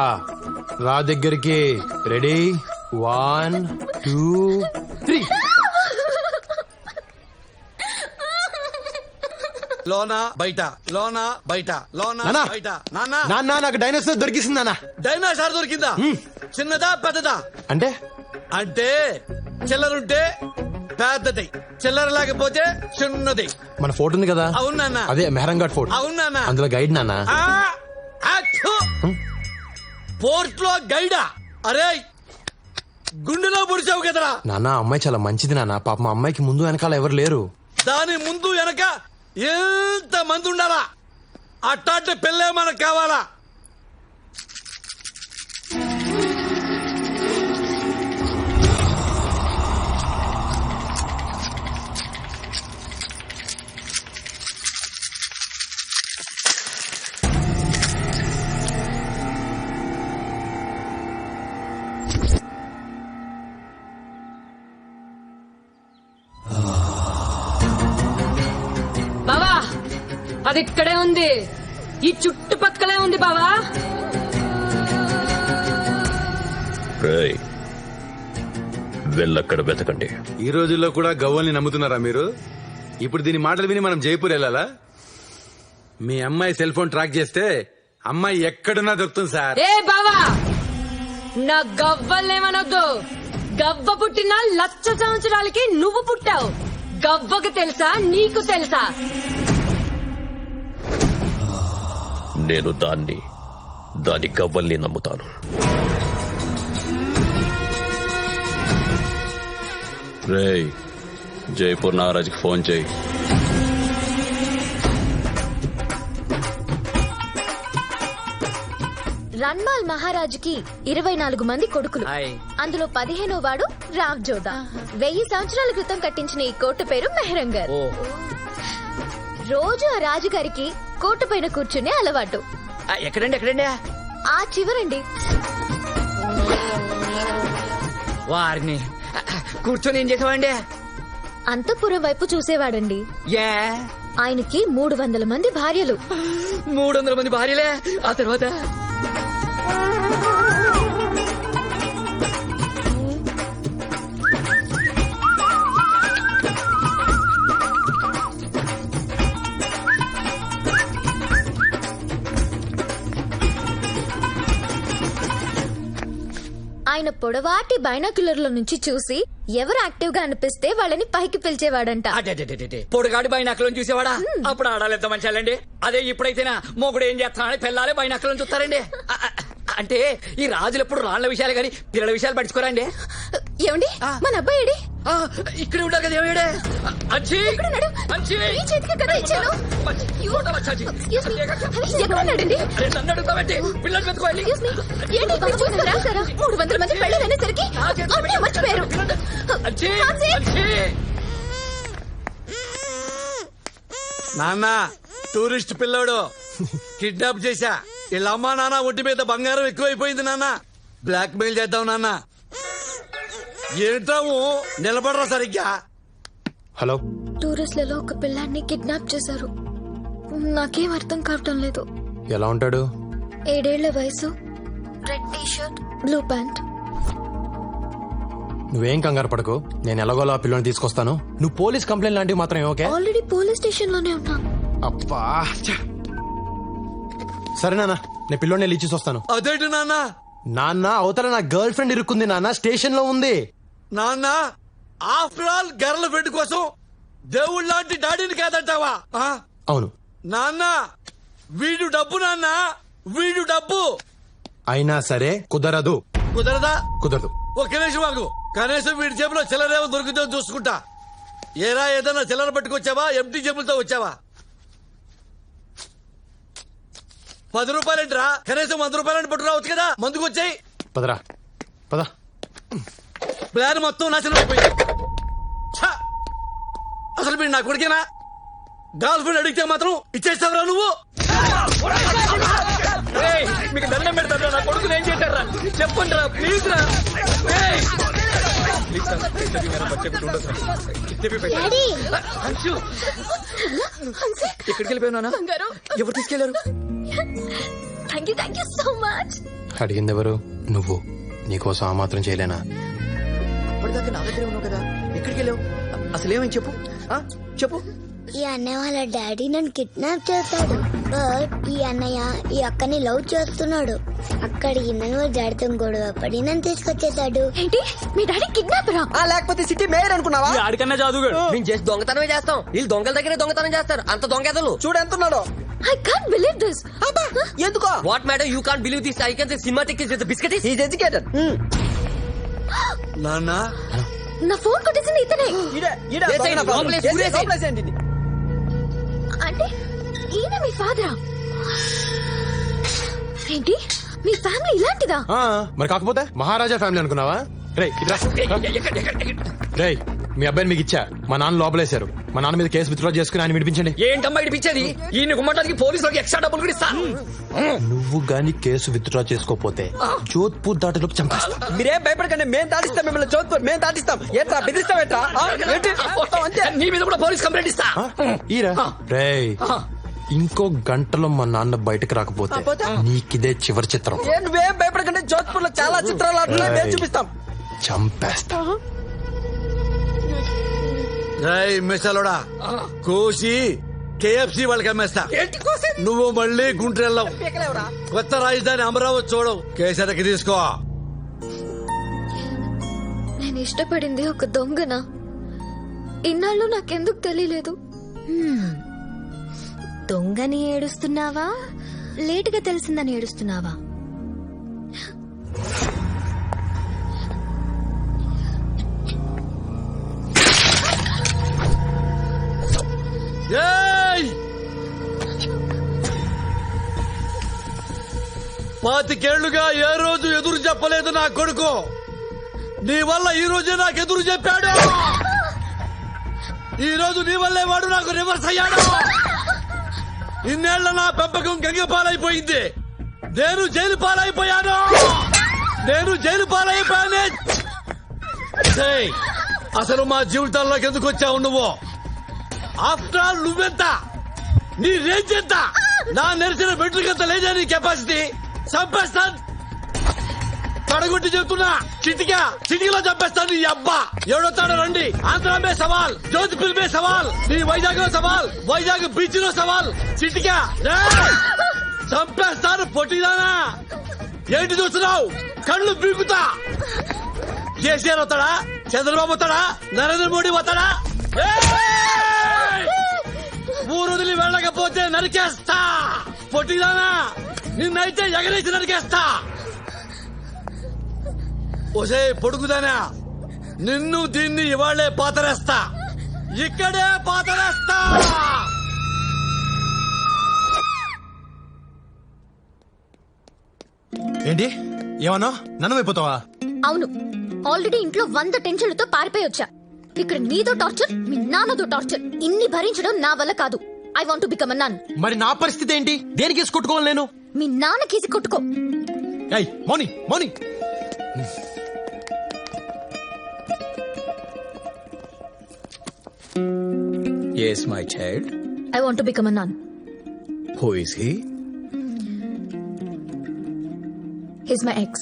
దగ్గరికి. రెడీ 1 2 3. లోనా బయట, లోనా బయట, లోనా బయట. నాన్న నాకు డైనోసార్ దొరికింది నాన్న. డైనోసార్ దొరికిందా? చిన్నదా పెద్దదా? అంటే చిల్లరుంటే పెద్దది, చిల్లర లేకపోతే చిన్నది. మన ఫోటో ఉంది కదా? అవునా? అదే మెహరంఘాట్ ఫోటో. అవునా? అందులో గైడ్ నాన్న. పోర్ట్ లో గైడా? అరే గుండెలో పొడిచావు కదరా నాన్న. అమ్మాయి చాలా మంచిది నాన్న. పాప మా అమ్మాయికి ముందు వెనకాల ఎవరు లేరు. దాని ముందు వెనక ఎంత మంది ఉండాలా? అట్టాంటి పెళ్ళే మనకు కావాలా? బావా అది ఇక్కడే ఉంది, ఈ చుట్టుపక్కలే ఉంది బావా. వెళ్ళక్కడ వెతకండి. ఈ రోజుల్లో కూడా గవ్వల్ని నమ్ముతున్నారా మీరు? ఇప్పుడు దీని మాటలు విని మనం జైపూర్ వెళ్ళాలా? మీ అమ్మాయి సెల్ ఫోన్ ట్రాక్ చేస్తే అమ్మాయి ఎక్కడున్నా దొరుకుతుంది సార్. ఏ బావా, నా గవ్వల్నేమనొద్దు. గవ్వ పుట్టిన 1,00,000 సంవత్సరాలకి నువ్వు పుట్టావు. గవ్వకు తెలుసా, నీకు తెలుసా? నేను దాని గవ్వల్ని నమ్ముతాను. రేయ్, జైపూర్ నాగరాజ్కి ఫోన్ చేయి. రన్మాల్ మహారాజుకి 24 మంది కొడుకులు. అందులో 15వ వాడు రావ్ జోదా. 1000 సంవత్సరాల క్రితం కట్టించిన ఈ కోట పేరు మెహరంగర్. రోజు ఆ రాజుగారికి కోట పైన కూర్చునే అలవాటు. ఎక్కడండి? ఆ చివరండి. వారిని కూర్చొని ఏం చేసావండి? అంతఃపురం వైపు చూసేవాడండి. ఆయనకి 300 మంది భార్యలు. 300 మంది భార్యలే? ఆ తర్వాత ఆయన పొడవాటి బైనాక్యులర్ల నుంచి చూసి ఎవరు యాక్టివ్ గా అనిపిస్తే వాళ్ళని పైకి పిలిచేవాడంట. పొడుగాడి బైనాకులను చూసేవాడా? అప్పుడు ఆడాలి ఎంత మంచాలండి. అదే ఇప్పుడైతేనా మొగుడు ఏం చేస్తానని పిల్లాలే బైనాకులను చూస్తారండి. అంటే ఈ రాజులు ఎప్పుడు రాళ్ల విషయాలు కానీ పిల్లల విషయాలు పట్టించుకోరండి. ఏమండి, మన అబ్బాయి ఏడి? ఇక్కడ ఉంటారు కదా. ఏమయ్యాడే? నన్ను అడుగుతామండి. పిల్లలు పెట్టుకోవాలి. 300 మంది పెళ్ళనేసరికి మర్చిపోయారు. నాన్న టూరిస్ట్ పిల్లోడు కిడ్నాప్ చేశా. వీళ్ళ అమ్మా నాన్న ఒంటి మీద బంగారం ఎక్కువైపోయింది నాన్న. బ్లాక్ మెయిల్ చేద్దాం నాన్న. ఏంటాము నిలబడరా సరిగ్గా. హలో, టూరిస్ట్లలో ఒక పిల్లాన్ని కిడ్నాప్ చేశారు. నాకేం అర్థం కావటం లేదు. ఎలా ఉంటాడు? 7 ఏళ్ల వయసు, red T shirt, blue pant. నువ్వేం కంగారు పడకు, నేను ఎలాగోలా ఆ పిల్లని తీసుకొస్తాను. నువ్వు పోలీస్ కంప్లైంట్ లాంటివి మాత్రం ఓకే? ఆల్రెడీ పోలీస్ స్టేషన్ లోనే ఉన్నా. అబ్బా, సరే నాన్న, నేను పిల్లోని ఇచ్చేసి వస్తాను. అదేంటి నాన్న? నాన్న, అవతల నా గర్ల్ ఫ్రెండ్ ఇరుక్కుంది నాన్న, స్టేషన్ లో ఉంది. నాన్న, ఆఫ్టర్ ఆల్ గర్ల్ ఫ్రెండ్ కోసం దేవుళ్ళ లాంటి డాడీని కాదంటావా? అవును నాన్న, వీడు డబ్బు నాన్న, వీడు డబ్బు. అయినా సరే కుదరదు. కుదరదా? కుదరదు. ఒక్క నిమిషం ఆగు. కనీసం వీడి జేబులో చిల్లరేమో దొరికితే చూసుకుంటా. ఏరా, ఏదైనా చిల్లర పట్టుకొచ్చావా? ఎంటీ జేబులతో వచ్చావా? 10 రూపాయలేంట్రా, కనీసం 100 రూపాయలని పట్టు రావచ్చు కదా. మందుకు వచ్చాయి. పదరా పద. ప్లాన్ మొత్తం నాశనం అయిపోయింది. ఛ! అసలు మీరు నా కొడుకేనా? గర్ల్ ఫ్రెండ్ అడిగితే మాత్రం ఇచ్చేస్తావురా నువ్వు? ఏయ్, మీకు దండం పెడతారా? నా కొడుకుని ఏం చేశారా? చెప్పండి రా, ప్లీజ్ రా. ఏయ్! ప్లీజ్ రా, ఇంతకీ మేరా బచ్చే కుछ ఉండదు రా. కిత్తే भी पैसे? అంశు, ఎక్కడికి వెళ్ళిపోయినా? ఎవరు తీసుకెళ్లారు? Thank you so much. అడిగింది ఎవరు? నువ్వు. నీకోసం ఆ మాత్రం చేయలేనా? అప్పటిదాకా నా దగ్గరే ఉన్నావు కదా, ఎక్కడికి వెళ్ళావు? అసలు ఏమని చెప్పు, చెప్పు. ఈ అన్నయ్య వాళ్ళ డాడీ నన్ను కిడ్నాప్ చేస్తాడు. బట్ ఈ అన్నయ్య ఈ అక్కని లవ్ చేస్తున్నాడు. అక్కడికి నన్ను డాడీతో గొడవ పడి నన్ను తీసుకొచ్చేసాడు. ఏంటి, మీ డాడీ కిడ్నాపరా? లేకపోతే సిటీ మేయర్ అనుకున్నావా? ఆడికన్నా జాదుగాడు. మేము చేసి దొంగతనమే చేస్తాం, వీళ్ళు దొంగల దగ్గరే దొంగతనం చేస్తారు. అంత దొంగెదలు చూడు ఎంత ఉన్నాడో. I can't believe this. ఎందుకో? What madam you can't believe this? I can say cinematic is biscuit. He is educated. నాన్న, నా ఫోన్ కొట్టేసింది ఇతనే. అంటే ఈయన మీ ఫాదరా? ఏంటి, మీ ఫ్యామిలీ ఇలాంటిదా? మరి కాకపోతే మహారాజా ఫ్యామిలీ అనుకున్నావా? రేయ్ మీ అబ్బాయిని మీకు ఇచ్చా, మా నాన్న లోపలేశారు. మా నాన్న మీద కేసు విత్డ్రా చేసుకుని ఆయన విడిపించండి. ఏంటమ్మా ఇడిపించేది? ఈయన గుమ్మటానికి పోలీసులకు ఎక్స్ట్రా డబ్బులు కూడా ఇస్తా. నువ్వు గాని కేసు విత్డ్రా చేసుకోపోతే జోధ్పూర్ దాటిలోపు చంపేస్తా. మీరేం భయపడకండి, మేము దాటిస్తాం మిమ్మల్ని. జోధ్పూర్ మేము దాటిస్తాం. ఏంట్రా బెదిరిస్తాం? ఏంట్రా నీ మీద కూడా పోలీస్ కంప్లైంట్ ఇస్తా. ఈరా రేయ్, ఇంకో గంటలో మా నాన్న బయటకు రాకపోతే నీకిదే చివరి చిత్రం. నువ్వేం భయపడకండి, జోధ్పూర్ లో చాలా చిత్రాలు ఆడుతున్నాయి, మేము చూపిస్తాం. చంపేస్తా. మిసలోడా కోసి KFC వాళ్ళకి అమ్మేస్తా. నువ్వు మళ్ళీ గుంటూరు వెళ్ళావు. కొత్త రాజధాని అమరావతి చూడవు. కేసరికి తీసుకో. నేను ఇష్టపడింది ఒక దొంగనా? ఇన్నాళ్ళు నాకెందుకు తెలియలేదు? దొంగని ఏడుస్తున్నావా, లేటుగా తెలిసిందని ఏడుస్తున్నావా? పాతికేళ్లుగా ఏ రోజు ఎదురు చెప్పలేదు నా కొడుకు. నీ వల్ల ఈ రోజే నాకు ఎదురు చెప్పాడు. ఈ రోజు నీ వల్లే వాడు నాకు రివర్స్ అయ్యాడు. ఇన్నేళ్ల నా పెంపకం గంగ పాలైపోయింది. నేను జైలు పాలైపోయాను. అసలు మా జీవితాల్లోకి ఎందుకు వచ్చావు నువ్వు? ఆఫ్టర్ ఆల్ నువ్వెంత, నీ రేంజ్ ఎంత? నా నెరిసిన బెడ్లకంత లేదా నీ కెపాసిటీ? చంపేస్తాను, తడగొట్టి చెప్తున్నా. చిటికలో చంపేస్తాను. నీ అబ్బా ఎవడొస్తాడో రండి. ఆంధ్ర మే సవాల్, జోధ్పూర్ మే సవాల్, నీ వైజాగ్ లో సవాల్, వైజాగ్ బీచ్ లో సవాల్. చిటికా చంపేస్తాను. పొట్టిదానా ఏంటి చూస్తున్నావు? కళ్ళు పీకుతా. కేసీఆర్ వస్తాడా? చంద్రబాబు వస్తాడా? నరేంద్ర మోడీ వస్తాడా? ఊరు వదిలి వెళ్ళకపోతే నరికేస్తా. పొట్టిదానా నిన్నైతే ఎగరేసి నరికేస్తా. ఒసే పొడుగుదానా, నిన్ను దీన్ని ఇవాళ్లే పాతరేస్తా. ఇక్కడే పాతరేస్తా. ఏంటి ఏమన్నా? నన్ను అయిపోతావా? అవును, ఆల్రెడీ ఇంట్లో 100 టెన్షన్లతో పారిపోయి వచ్చా. ఇక్కడ నీదో టార్చర్, మీ నాన్నదో టార్చర్. ఇన్ని భరించడం నా వల్ల కాదు. I want to become a nun. మరి నా పరిస్థితి ఏంటి? దేనికి కేసు కొట్టుకోవాలి నేను? మీ నాన్న కేసి కొట్టుకో. మౌని Yes, my child. I want to become a nun. Who is he? He's my ex.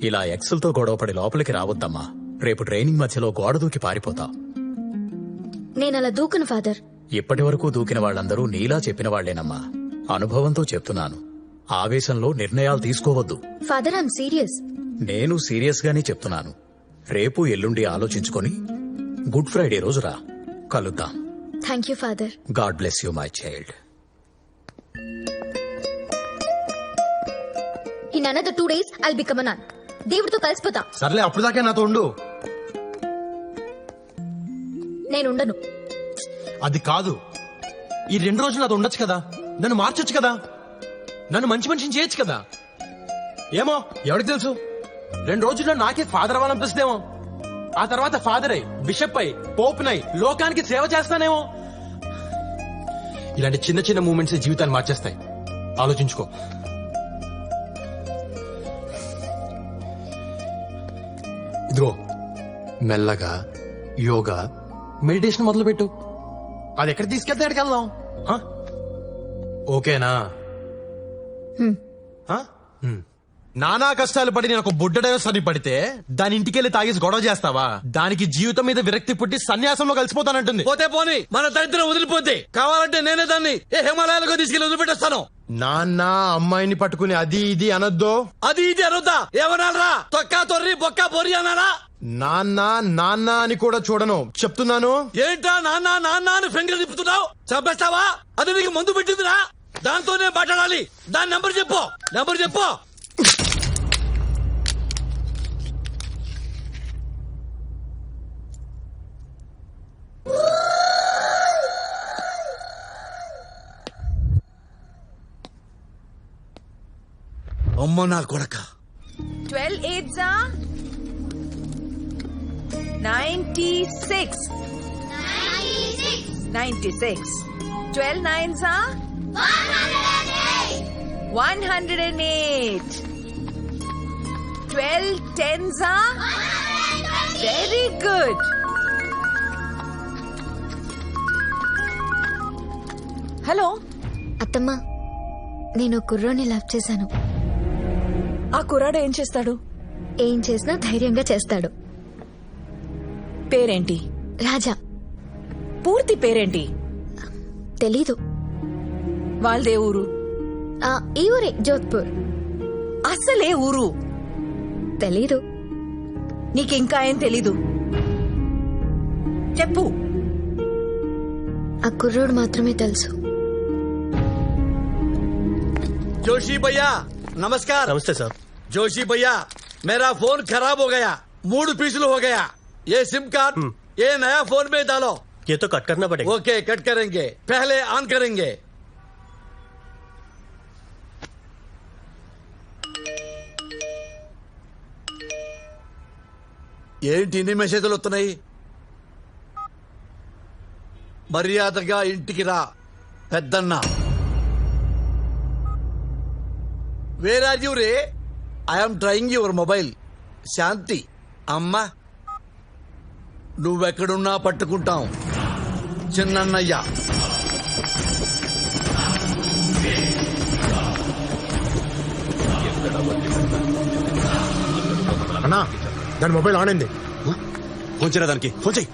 ఇలా ఎక్స్లతో గొడవపడి లోపలికి రావద్దమ్మా. రేపు ట్రైనింగ్ మధ్యలో గోడ దూకి పారిపోతావు. నేనలా దూకను ఫాదర్. ఇప్పటి వరకు దూకిన వాళ్ళందరూ నీలా చెప్పిన వాళ్లేనమ్మా. అనుభవంతో చెప్తున్నాను. ఆవేశంలో నిర్ణయాలు తీసుకోవద్దు. Father, I'm serious. నేను సీరియస్ గానే చెప్తున్నాను. రేపు ఎల్లుండి ఆలోచించుకొని గుడ్ ఫ్రైడే రోజు రా, కలుద్దాం. Thank you father. God bless you my child. In another 2 days I'll become a nun. దేవుడితో కలిసిపోతా. సర్లే, అప్పుడు దాకా నాతో ఉండు. నేనుండను. అది కాదు, ఈ 2 రోజులు నాతో ఉండొచ్చు కదా, నన్ను మార్చొచ్చు కదా. నన్ను మంచి మనిషిని చేయొచ్చు కదా. ఏమో ఎవరికి తెలుసు, 2 రోజుల్లో నాకే ఫాదర్ అవ్వాలనిపిస్తుందేమో. ఆ తర్వాత ఫాదర్ అయి, బిషప్ అయి, పోప్ నై లోకానికి సేవ చేస్తానేమో. ఇలాంటి చిన్న చిన్న మూమెంట్స్ జీవితాన్ని మార్చేస్తాయి. ఆలోచించుకో. ఇదిగో మెల్లగా యోగా, మెడిటేషన్ మొదలుపెట్టు. అది ఎక్కడ తీసుకెళ్తే ఎక్కడికి వెళ్దాం. ఓకేనా? నానా కష్టాలు పడి నేను ఒక బుడ్డడో సరి పడితే దాని ఇంటికెళ్ళి తాగేసి గొడవ చేస్తావా? దానికి జీవితం మీద విరక్తి పుట్టి సన్యాసంలో కలిసిపోతానంటుంది. పోతే పోని, మన దరిద్రం వదిలిపోతే కావాలంటే నేనే దాన్ని ఏ హిమాలయాలకు తీసుకెళ్లి వదిలిపెట్టేస్తాను. నాన్న అమ్మాయిని పట్టుకుని అది ఇది అనొద్దు. అది ఇది అనొద్దా? ఏమనాలరా? తొక్కా తొర్రి బొక్క బొరి అనాలా? నాన్న నాన్న అని కూడా చూడను, చెప్తున్నాను. ఏంటా నాన్న నాన్న అని ఫింగర్ తిప్పుతున్నావు? చంపేస్తావా? అది నీకు మందు పెట్టిందిరా, దాంతోనే మాట్లాడాలి. దాని నెంబర్ చెప్పు, నెంబర్ చెప్పు. అమ్మ నా కొడక. 12 8s are 96. 96. 12 9s are 108. 12 10s are very good. Hello అత్తమ్మ, నేను కుర్రోని లవ్ చేశాను. ఆ కుర్రాడు ఏం చేస్తాడు? ఏం చేసినా ధైర్యంగా చేస్తాడు. పేరేంటి? రాజా. పూర్తి పేరేంటి? తెలీదు. వాళ్ళదే ఊరు? ఈ ఊరే, జోధ్పూర్. అసలే ఊరు? తెలీదు. నీకింకా ఏం తెలీదు? చెప్పు. ఆ కుర్రోడు మాత్రమే తెలుసు. जोशी भैया नमस्कार। नमस्ते सर। जोशी भैया मेरा फोन खराब हो गया, 3 पीसल हो गया। ये सिम कार्ड ये नया फोन में डालो। ये तो कट करना पड़ेगा। ओके कट करेंगे, पहले ऑन करेंगे। ఏంటి ఇన్ని మెసేజ్లు వస్తున్నాయి? మర్యాదగా ఇంటికి రా పెద్దన్న. వేర్ ఆర్ యూ రే? I'm trying your mobile. Shanti అమ్మా, నువ్వెక్కడున్నా పట్టుకుంటాం. చిన్నన్నయ్య. అన్నా దాని మొబైల్ ఆన్ అయింది. ఫోన్ చేయరా దానికి, ఫోన్ చేయి.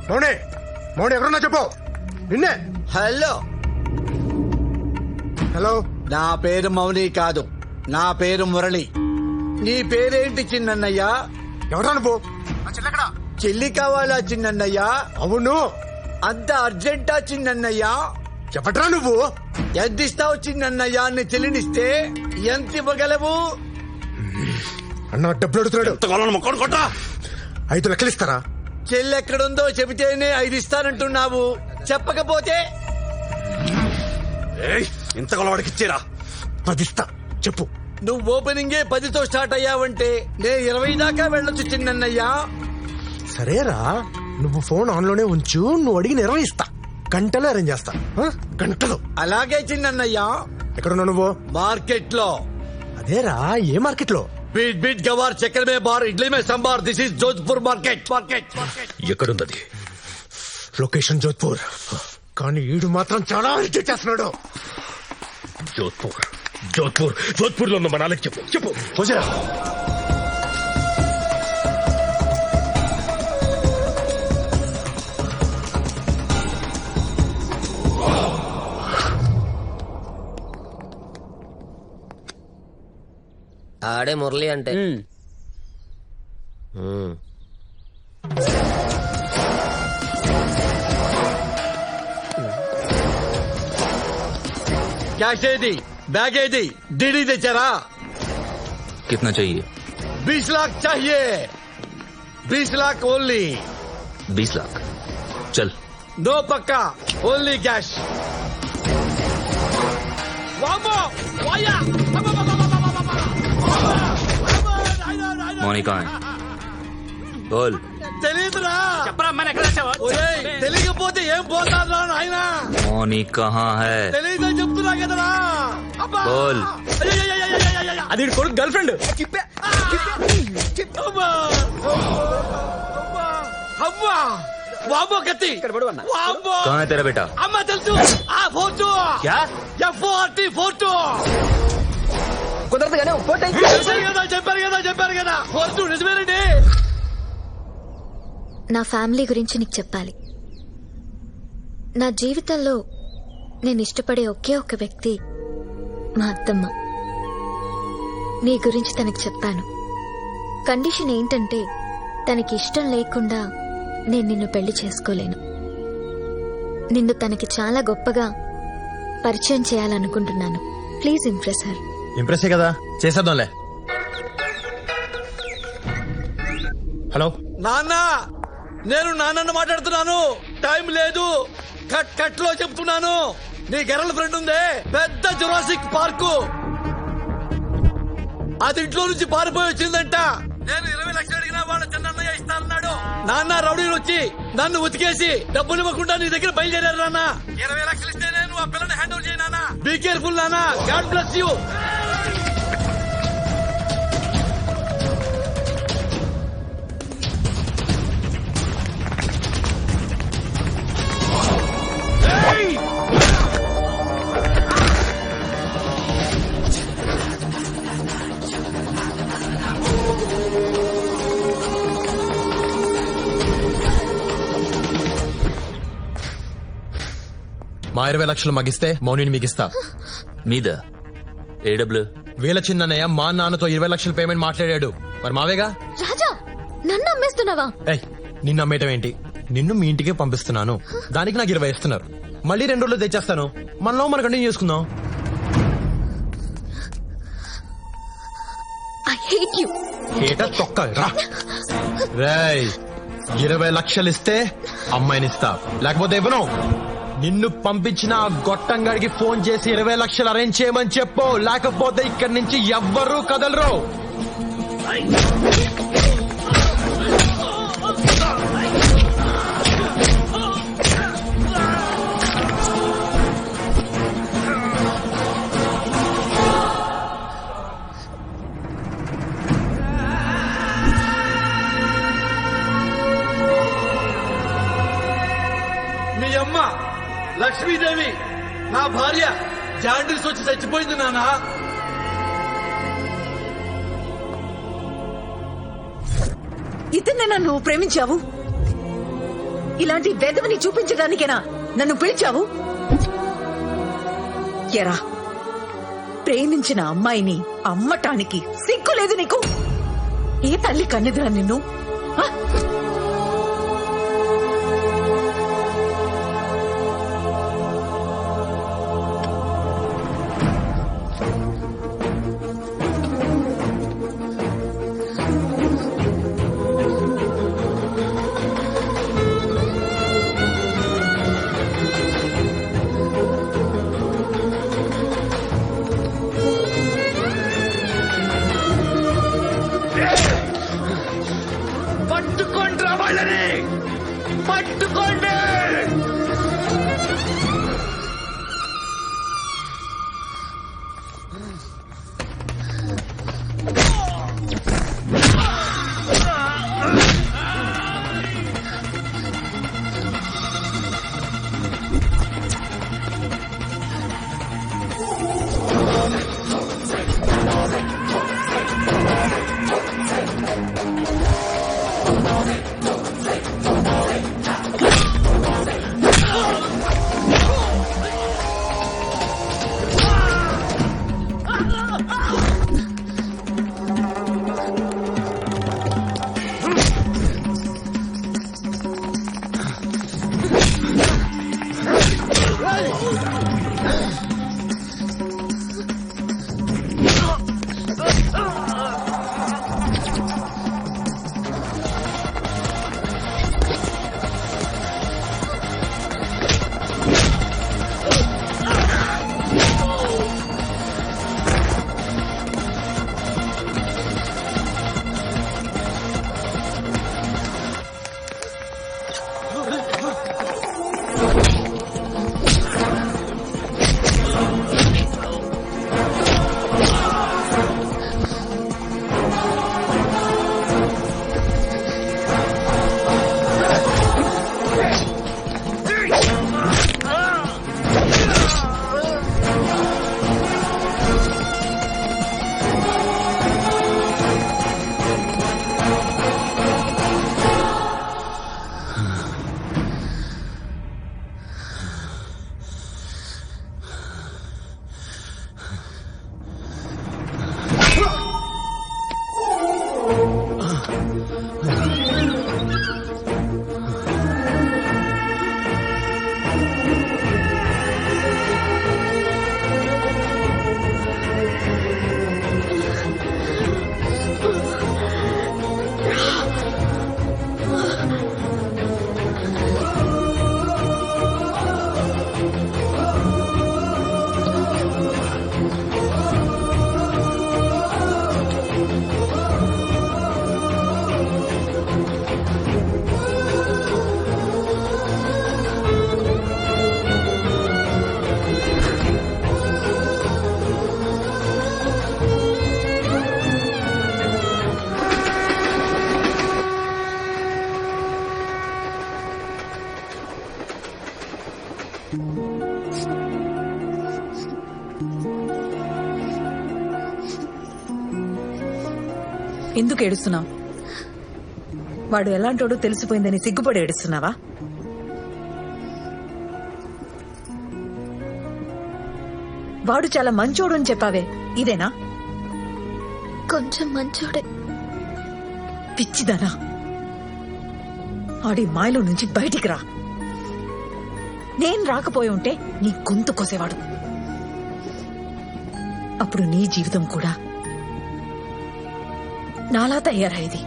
మౌనే మౌనే ఎక్కడున్నా చెప్పు. నిన్నే. Hello hello. నా పేరు మౌని కాదు, నా పేరు మురళి. నీ పేరేంటి చిన్నన్నయ్య? ఎవరా నువ్వు? చెల్లి కావాలా చిన్నన్నయ్య? అవును. అంత అర్జెంటా చిన్నన్నయ్య? చెప్పట్రా నువ్వు. ఎంత ఇస్తావు చిన్నన్నయ్య? నీ చెల్లినిస్తే ఎంత ఇవ్వగలవు? అన్న డబ్బులు అడుగుతున్నాడు. 5 లక్షలు ఇస్తారా? చెల్లి ఎక్కడుందో చెబితేనే 5 ఇస్తానంటున్నావు, చెప్పకపోతే? ఇంత కొలవాడికి ఇచ్చేరా. 10 ఇస్తా, చెప్పు. నువ్వు ఓపెనింగే 10తో స్టార్ట్ అయ్యావంటే నేను 20 దాకా వెళ్ళొచ్చు చిన్నన్నయ్యా. సరేరా, నువ్వు ఫోన్ ఆన్ లోనే ఉంచు. నువ్వు అడిగిన 20 ఇస్తా. గంటలో అరేంజ్ చేస్తా. గంటలో. అలాగే చిన్నన్నయ్యా. ఎక్కడున్నావు నువ్వు? మార్కెట్ లో. అదేరా, ఏ మార్కెట్ లో? बीट बीट गवार चक्कर में बार इडली में संभार। This is Jodhpur market. Market ఎక్కడుంది? లొకేషన్ జోధ్పూర్. కానీ ఈడు మాత్రం చాలా ఇరిటేట్ చేస్తున్నాడు. జోధ్పూర్ జోధ్పూర్ జోధ్పూర్ లో ఉన్న మన నాన్నకి చెప్పు. చెప్పు పోజరా. ఆడే మురళి అంటే. कैश दी बैग दी डीडी दे चरा। कितना चाहिए? 20 लाख चाहिए। 20 लाख ओनली. 20 लाख. चल. नो पक्का, ओनली कैश. మౌని కहाँ है? बोल. తెలీదురా. చెప్పరా అమ్మాయి ఎక్కడ వచ్చావా? తెలియకపోతే ఏం పోతారా ఆయన? మౌని कहाँ है? తెలీదని చెప్తున్నా కదరా. बोल. అది కొడుకు గర్ల్ ఫ్రెండ్. అమ్మా వామో కత్తి. వామో. कहाँ है तेरा बेटा? అమ్మ తెలుసు. ఆ ఫోటో. क्या? FORT photo. కుదరదు కానీ ఫోటో చెప్పారు కదా ఫోటో నిజమేనండి. నా ఫ్యామిలీ గురించి నీకు చెప్పాలి. నా జీవితంలో నేను ఇష్టపడే ఒకే ఒక వ్యక్తి మా అత్తమ్మ. నీ గురించి తనకు చెప్పాను. కండిషన్ ఏంటంటే తనకి ఇష్టం లేకుండా నేను నిన్ను పెళ్లి చేసుకోలేను. నిన్ను తనకి చాలా గొప్పగా పరిచయం చేయాలనుకుంటున్నాను. Please impress her. ఇంప్రెస్ కదా, చేసేద్దాంలే. హలో నాన్న, నేను నాన్నను మాట్లాడుతున్నాను. టైం లేదు. కట్ లో చెప్తున్నాను. నీ గర్ల్ ఫ్రెండ్ ఉందే పెద్ద జురాసిక్ పార్కు, అది ఇంట్లో నుంచి పారిపోయి వచ్చిందంట. నేను 20 లక్షలు అడిగినా వాళ్ళ చిన్నయ్య ఇస్తానన్నాడు. నాన్న రౌడీలు వచ్చి నన్ను ఉతికేసి డబ్బులు ఇవ్వకుండా నీ దగ్గర బయలుదేరారు. నాన్న 20 లక్షలు ఇస్తే నేను ఆ పిల్లని హ్యాండ్ ఓవర్ చేయనా? బీ కేర్ఫుల్ నాన్న. God bless you. మా 20 లక్షలు మగిస్తే మౌనిని మిగిస్తా. మీద ఏ డబ్బులు? వీళ్ళ చిన్నయ్య మా నాన్నతో 20 లక్షల పేమెంట్ మాట్లాడాడు. మరి మావేగా. రాజా, నన్ను అమ్మేస్తున్నావా? ఏయ్, నిన్ను అమ్మేయటం ఏంటి? నిన్ను మీ ఇంటికే పంపిస్తున్నాను. దానికి నాకు 20 ఇస్తున్నారు. మళ్ళీ 2 రోజులు తెచ్చేస్తాను. మనలో మనం కంటిన్యూ చేసుకుందాం. I hate you. ఏటా తొక్క రా. రేయ్, 20 లక్షలు ఇస్తే అమ్మాయినిస్తా, లేకపోతే ఇవ్వను. నిన్ను పంపించిన ఆ గొట్టంగాడికి ఫోన్ చేసి 20 లక్షలు అరేంజ్ చేయమని చెప్పు, లేకపోతే ఇక్కడి నుంచి ఎవ్వరూ కదలరు. మీ అమ్మ లక్ష్మీదేవి నా భార్య జాండీస్ వచ్చి చచ్చిపోయింది నాన్న. ఇతన్నేనా నువ్వు ప్రేమించావు? ఇలాంటి వెధవని చూపించడానికేనా నన్ను పిలిచావు? ఎరా, ప్రేమించిన అమ్మాయిని అమ్మటానికి సిగ్గు లేదు నీకు? ఏ తల్లి కన్నెదురా నిన్ను? ఆ? పట్టుకోండి రా వాళ్ళని, పట్టుకోండి. ఎందుకు ఏడుస్తున్నావు? వాడు ఎలాంటోడో తెలిసిపోయిందని సిగ్గుపడి ఏడుస్తున్నావా? వాడు చాలా మంచోడు అని చెప్పావే, ఇదేనా? కొంచెం మంచోడే. పిచ్చిదానా, ఆడి మాయలో నుంచి బయటికి రా. నేను రాకపోయి ఉంటే నీ గొంతు కోసేవాడు. అప్పుడు నీ జీవితం కూడా నాలా తయారయ్యేది.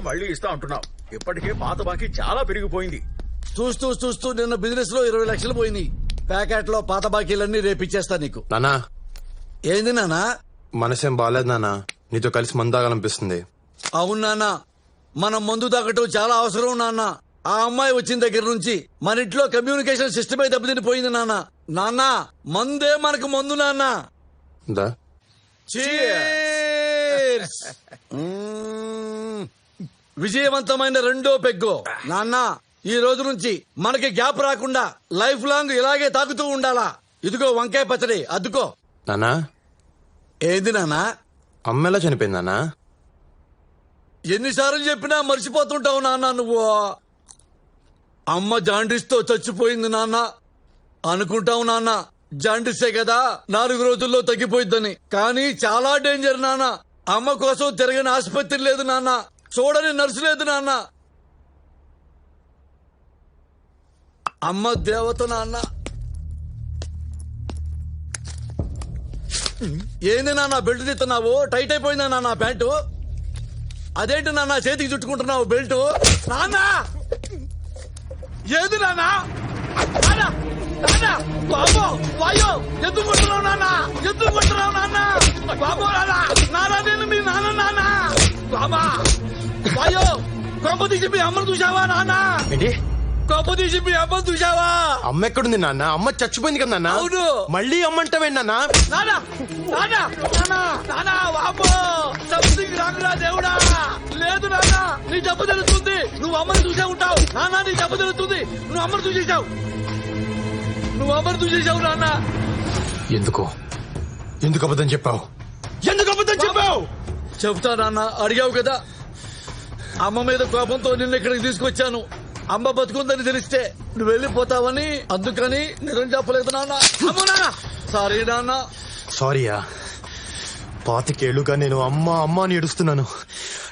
మళ్ళీ ఇస్తా అంటున్నావు. ఇప్పటికే పాత బాకీ చాలా పెరిగిపోయింది. చూస్తూ చూస్తూ నిన్న బిజినెస్ లో 20 లక్షలు పోయినాయి. ప్యాకెట్ లో పాత బాకీలన్నీ రేపిచ్చేస్తా నీకు. నానా, ఏంది నానా? మనసేం బాలేదు నానా, నీతో కలిసి మందు తాగాలనిపిస్తుంది. అవును నాన్న, మనం మందు తాగటం చాలా అవసరం నాన్న. ఆ అమ్మాయి వచ్చిన దగ్గర నుంచి మన ఇంట్లో కమ్యూనికేషన్ సిస్టమే దెబ్బతినిపోయింది నాన్న. నాన్న, మందే మనకు మందు నాన్న. Cheers! విజయవంతమైన రెండో పెగ్గు నాన్న. ఈ రోజు నుంచి మనకి గ్యాప్ రాకుండా లైఫ్ లాంగ్ ఇలాగే తాగుతూ ఉండాలా. ఇదిగో వంకాయ పచ్చడి అద్దుకో. నానా, ఏంది నాన్న? అమ్మ ఎలా చనిపోయింది నానా? ఎన్నిసార్లు చెప్పినా మర్చిపోతుంటావు నాన్న నువ్వు. అమ్మ జాండీస్ తో చచ్చిపోయింది నాన్న. అనుకుంటావు నాన్న జాండీసే కదా 4 రోజుల్లో తగ్గిపోయిద్దని, కానీ చాలా డేంజర్ నాన్న. అమ్మ కోసం తిరగని ఆసుపత్రి లేదు నాన్న, చూడని నర్సు లేదు నాన్న. అమ్మ దేవత నాన్న. ఏంది నాన్న బెల్ట్ తీస్తున్నావు? టైట్ అయిపోయిందా నాన్న ప్యాంటు? అదేంటి నాన్న చేతికి చుట్టుకుంటున్నావు బెల్ట్? నాన్న, ఏది నాన్న? బాబో వాయో, ఎందుకు కొట్టున్నావు నాన్న? ఎందుకు కొట్టున్నావు నాన్న? బాబో నాన్న, నాన్న నేను మీ నాన్న నాన్న. బాబా వాయో, కొంప తీసి మీ అమ్మను చూసావా నాన్న? కొంప తీసి మీ అమ్మను చూసావా? అమ్మ ఎక్కడుంది నాన్న? అమ్మ చచ్చిపోయింది కదా నాన్న. అవును. మళ్ళీ అమ్మ అంటావేంటి నాన్న? నాన్న నాన్న నాన్న నాన్న, బాబో సంథింగ్ రాంగ్ దేవుడా. లేదు నాన్న, నీ జబ్బు తెలుస్తుంది. నువ్వు అమ్మని చూసే ఉంటావు నాన్న. నీ జబ్బు తెలుస్తుంది. నువ్వు అమ్మని చూసేసావు. నువ్వు అమ్మని చూసేసావు నాన్న. ఎందుకు అబద్ధం చెప్పావు? ఎందుకు అబద్ధం చెప్పావు? చెప్తా నాన్న, అడిగావు కదా. అమ్మ మీద కోపంతో నిన్ను ఇక్కడికి తీసుకొచ్చాను. అమ్మ బతుకుందని తెలిస్తే నువ్వు వెళ్ళిపోతావని, అందుకని నిజం చెప్పలేదు నాన్న. అమ్మో నాన్న, సారీ నాన్న. సారీయా? 25 ఏళ్లుగా నేను అమ్మ అమ్మ అని ఏడుస్తున్నాను.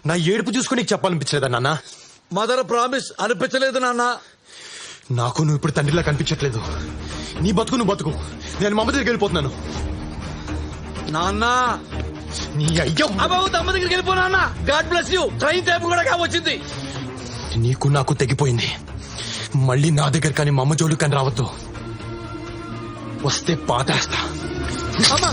నా ఏడుపు చూసుకుని నీకు చెప్పాలనిపించలేదా నాన్న? మదర్ ప్రామిస్ అనిపించలేదు నాన్న. నాకు నువ్వు ఇప్పుడు తండ్రిలా కనిపించట్లేదు. నీ బతుకు నువ్వు బతుకు, నేను మా అమ్మ దగ్గరికి వెళ్ళిపోతున్నాను. నాన్న, నీ అయ్యో అమ్మ దగ్గరికి వెళ్ళిపో నాన్న. God bless you. Train time కూడా కావచ్చింది. నీకు నాకు తెగిపోయింది. మళ్ళీ నా దగ్గర కానీ మా అమ్మ జోలు కానీ రావద్దు. వస్తే పాతేస్తా. అమ్మా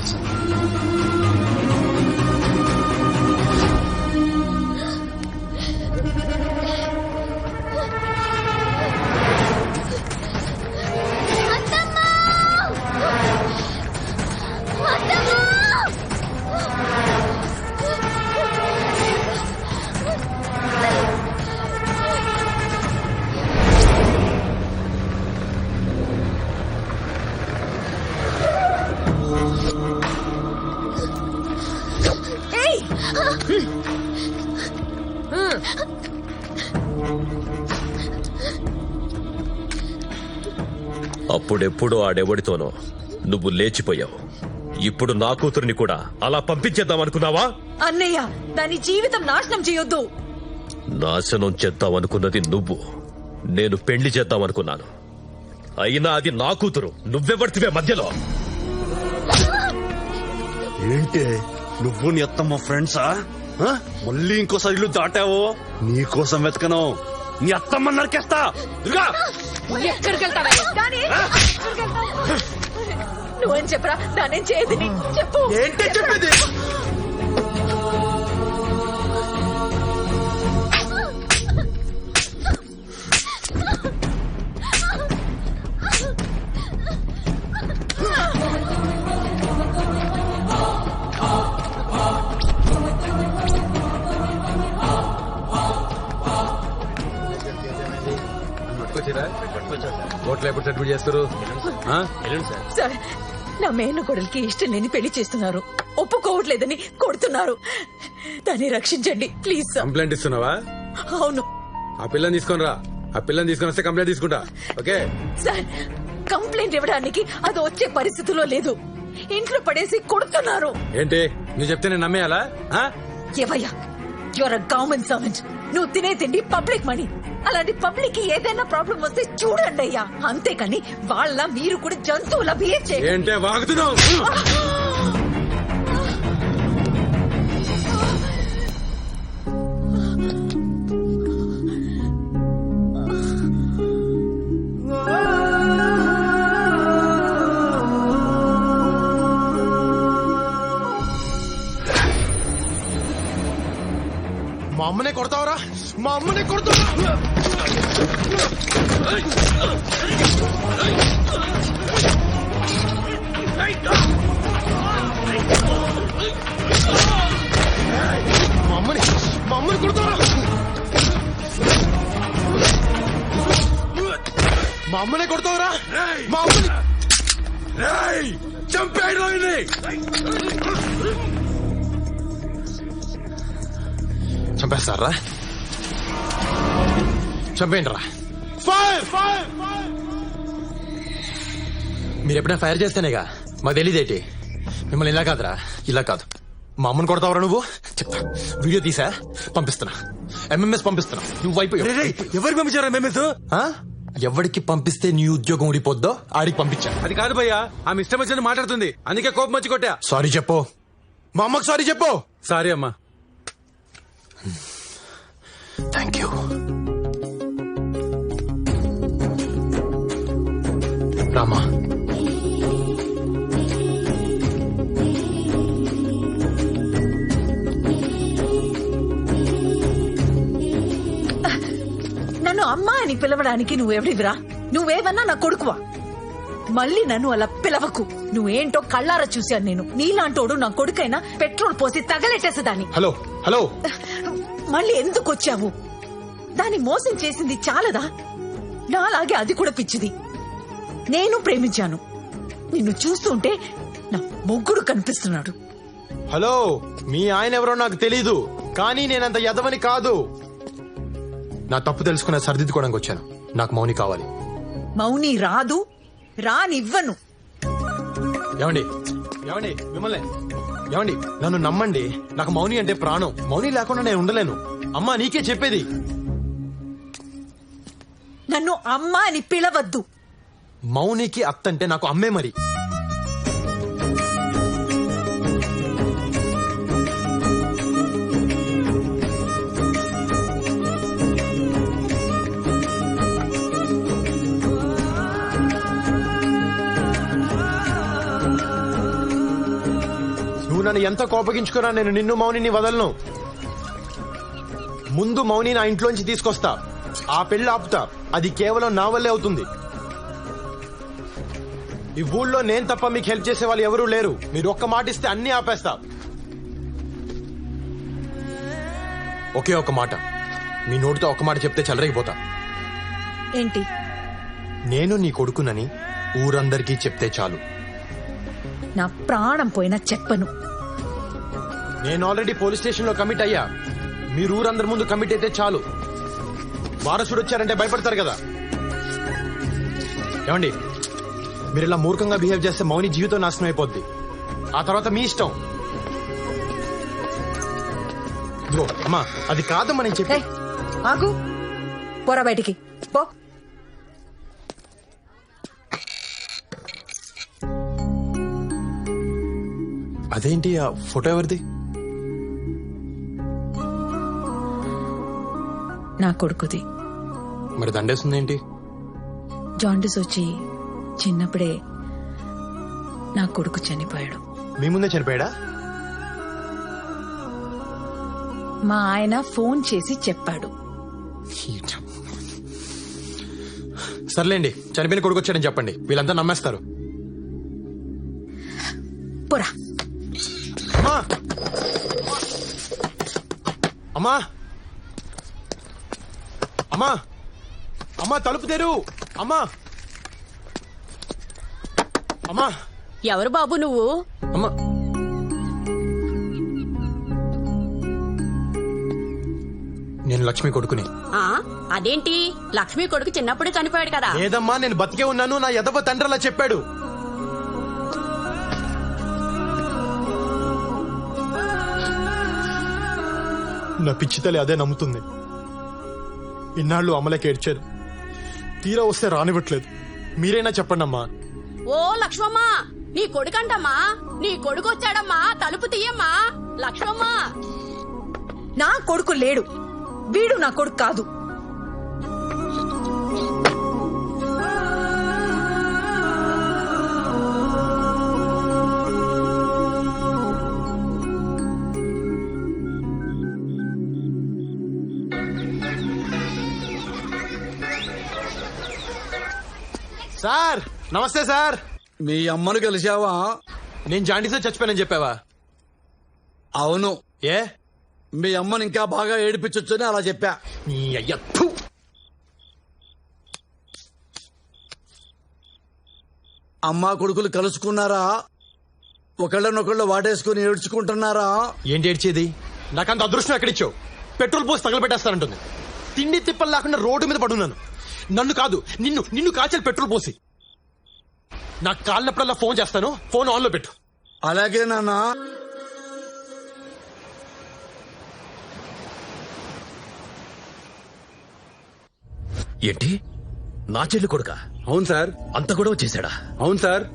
అప్పుడెప్పుడో ఆడెవడితోనో నువ్వు లేచిపోయావు. ఇప్పుడు నా కూతురిని కూడా అలా పంపించేద్దామనుకున్నావా? అన్నయ్య, దాని జీవితం నాశనం చేయొద్దు. నాశనం చేద్దామనుకున్నది నువ్వు, నేను పెళ్లి చేద్దామనుకున్నాను. అయినా అది నా కూతురు, నువ్వెవడితివే మధ్యలో? ఏంటి నువ్వు నీ అత్తమ్మ ఫ్రెండ్సా? మళ్ళీ ఇంకోసారి ఇల్లు దాటావో నీకోసం వెతకను, నీ అత్తమ్మ నరికేస్తా. ఎక్కడికి వెళ్తావా? నువ్వేం చెప్పరా? దానేం చేయదని చెప్పు. ఏంటి చెప్పేది? ఓట్లు ఎప్పుడు సెటిల్ చేస్తారు? సార్, నా మేనకోడలికి ఇష్టం లేని పెళ్లి చేస్తున్నారు, ఒప్పుకోవట్లేదని కొడుతున్నారు. దాన్ని రక్షించండి ప్లీజ్ సార్. కంప్లైంట్ ఇస్తున్నావా? అవును. ఆ పిల్లని తీసుకొని రా. ఆ పిల్లని తీసుకొని వస్తే కంప్లైంట్ తీసుకుంటా. ఓకే సార్, కంప్లైంట్ ఇవ్వడానికి అది వచ్చే పరిస్థితిలో లేదు. ఇంట్లో పడేసి కొడుతున్నారు. ఏంటి నువ్వు చెప్తే నేను నమ్మేయాలా? ఏవయ్యా, యువర్ అ గవర్నమెంట్ సర్వెంట్. నువ్వు తినే తిండి పబ్లిక్ మనీ. అలాంటి పబ్లిక్ కి ఏదైనా ప్రాబ్లం వస్తే చూడండి అయ్యా, అంతేకాని వాళ్ళ మీరు కూడా జంతువుల బిహేవ్ చేయండి. ఏంటే వాగుతున్నావు? మా అమ్మనే కొడతావరా? మా అమ్మనే కొడతావరా? మా అమ్మని కొడతావరా? మా అమ్మనే కొడతావరా? మా అమ్మని చంపేయడం. చంపేస్తారా? చంపేయండి రా. ఫైర్! మీరు ఎప్పుడైనా ఫైర్ చేస్తేనేగా మాకు తెలియదేంటి? మిమ్మల్ని ఇలా కాదురా, ఇలా కాదు. మా అమ్మని కొడతావరా నువ్వు? చెప్తా, వీడియో తీసా పంపిస్తున్నా, ఎంఎంఎస్ పంపిస్తున్నా. నువ్వు అయిపోయావు. ఎవరికి పంపించారా ఎంఎంఎస్? ఎవరికి పంపిస్తే నీ ఉద్యోగం ఊడిపోద్దో ఆడికి పంపించా. అది కాదు భయ్యా, ఆమె ఇష్టం వచ్చింది మాట్లాడుతుంది, అందుకే కోపం వచ్చి కొట్టా. సారీ చెప్పు, మా అమ్మకి సారీ చెప్పు. సారీ అమ్మా. Thank you. రామా, నన్ను అమ్మా అని పిలవడానికి నువ్వెవడివిరా? నువ్వేమన్నా నా కొడుకువా? మళ్ళీ నన్ను అలా పిలవకు. నువ్వేంటో కళ్ళారా చూశాను నేను. నీలాంటోడు నా కొడుకైనా పెట్రోల్ పోసి తగలెట్టేసేదాన్ని. హలో హలో, మళ్ళీ ఎందుకు వచ్చావు? దాన్ని మోసం చేసింది చాలదా? నాలాగే అది కూడా పిచ్చిది. నేను ప్రేమించాను. నిన్ను చూస్తుంటే నా మొగ్గుడు కనిపిస్తున్నాడు. హలో, మీ ఆయన ఎవరో నాకు తెలీదు, కానీ నేనంత యదవని కాదు. నా తప్పు తెలుసుకున్న సరిదిద్దుకోవడానికి వచ్చాను. నాకు మౌని కావాలి. మౌని రాదు, రానివ్వను. ఏమండి ఏమండి మిమ్మల్ని ఏమండి, నన్ను నమ్మండి. నాకు మౌని అంటే ప్రాణం. మౌని లేకుండా నేను ఉండలేను. అమ్మా, నీకే చెప్పేది. నన్ను అమ్మా అని పిలవద్దు. మౌనికి అత్తంటే నాకు అమ్మే. మరి నువ్వు నన్ను ఎంత కోపగించుకున్నా నేను నిన్ను మౌనిని వదలను. ముందు మౌని నా ఇంట్లోంచి తీసుకొస్తా, ఆ పెళ్లి ఆపుతా. అది కేవలం నా వల్లే అవుతుంది. ఈ ఊళ్ళో నేను తప్ప మీకు హెల్ప్ చేసే వాళ్ళు ఎవరూ లేరు. మీరు ఒక్క మాట ఇస్తే అన్ని ఆపేస్తా. ఒకే ఒక్క మాట, మీ నోటితో ఒక్క మాట చెప్తే చెలరైపోతా. ఏంటి? నేను నీ కొడుకునని ఊరందరికీ చెప్తే చాలు. నా ప్రాణం పోయినా చెప్పను. నేను ఆల్రెడీ పోలీస్ స్టేషన్ లో కమిట్ అయ్యా. మీరు ఊరందరి ముందు కమిట్ అయితే చాలు. వారసుడు వచ్చారంటే భయపడతారు కదా. ఏమండి, మీరు ఇలా మూర్ఖంగా బిహేవ్ చేస్తే మౌని జీవితం నాశనం అయిపోద్ది. ఆ తర్వాత మీ ఇష్టం. ఇదిగో అమ్మా, అది కాదమ్మా నేను చెప్పి. ఆగు, పోరా బయటికి పో. అదేంటి ఆ ఫోటో ఎవరిది? నా కొడుకుది. మరి దండేస్తుందేంటి? జాండీస్ వచ్చి చిన్నప్పుడే నా కొడుకు చనిపోయాడు. మీ ముందే చనిపోయాడా? మా ఆయన ఫోన్ చేసి చెప్పాడు. సర్లేండి, చనిపోయిన కొడుకు వచ్చాడని చెప్పండి, వీళ్ళంతా నమ్మేస్తారు. పోరా. అమ్మా అమ్మా అమ్మా అమ్మా, తలుపు తెరు. అమ్మా అమ్మా. ఎవరు బాబు నువ్వు? అమ్మా, నేను లక్ష్మి కొడుకుని. ఆ అదేంటి, లక్ష్మి కొడుకు చిన్నప్పుడే చనిపోయాడు కదా? లేదమ్మా, నేను బతికే ఉన్నాను. నా ఎదవ తండ్రి అలా చెప్పాడు. నా పిచ్చి తల్లి అదే నమ్ముతుంది. ఇన్నాళ్ళు అమలకి ఏడ్చారు, తీరా వస్తే రానివ్వట్లేదు. మీరైనా చెప్పండి అమ్మా. ఓ లక్ష్మమ్మ, నీ కొడుకంటమ్మా, నీ కొడుకు వచ్చాడమ్మా, తలుపు తీయమ్మా. లక్ష్మమ్మ, నా కొడుకు లేడు, వీడు నా కొడుకు కాదు. సార్ నమస్తే సార్. మీ అమ్మను కలిసావా? నేను జాండీస్తో చచ్చిపోయానని చెప్పావా? అవును. ఏ మీ అమ్మని ఇంకా బాగా ఏడిపించొచ్చని అలా చెప్పా. నీ అయ్య థు. అమ్మా కొడుకులు కలుసుకున్నారా? ఒకళ్ళనొకళ్ళు వాటేసుకుని ఏడ్చుకుంటున్నారా? ఏంటి ఏడ్చేది? నాకంత అదృష్టం ఎక్కడిచ్చావు? పెట్రోల్ పోసి తగలబెట్టేస్తానంటుంది. తిండి తిప్పలు లేకుండా రోడ్డు మీద పడున్నాను. నన్ను కాదు, నిన్ను కాల్చాలి పెట్రోల్ పోసి. నాకు కాలినప్పుడల్లా ఫోన్ చేస్తాను, ఫోన్ ఆన్ లో పెట్టు. అలాగే నాన్నా. ఏంటి, నా చెల్లి కొడుకా? అవును సార్. అంత గొడవ చేశాడా? అవును సార్,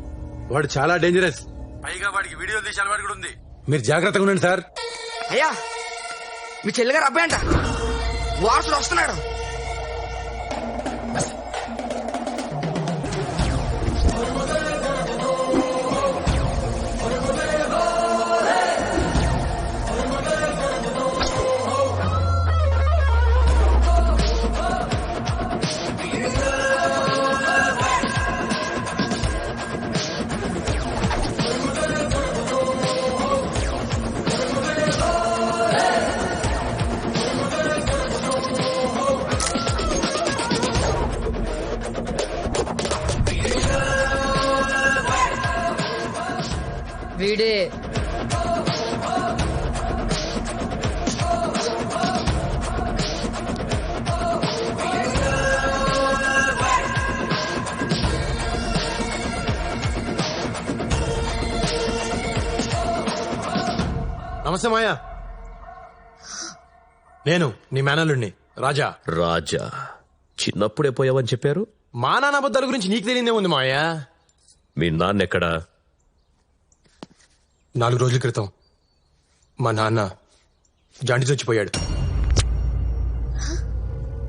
వాడు చాలా డేంజరస్. పైగా వాడికి వీడియో తీసే అలవాటు కూడా ఉంది. మీరు జాగ్రత్తగా ఉండండి సార్. అయ్యా, మీ చెల్లిగారు అబ్బాయి అంట, వారసుడు వస్తున్నాడు. వీడే నమస్తే మాయా, నేను నీ మేనల్లుడిని రాజా. రాజా, చిన్నప్పుడే పోయావని చెప్పారు. మా నాన్న అబద్ధాల గురించి నీకు తెలియదే ఉంది మాయా. మీ నాన్న ఎక్కడా? 4 రోజుల క్రితం మా నాన్న జాండీస్ వచ్చిపోయాడు.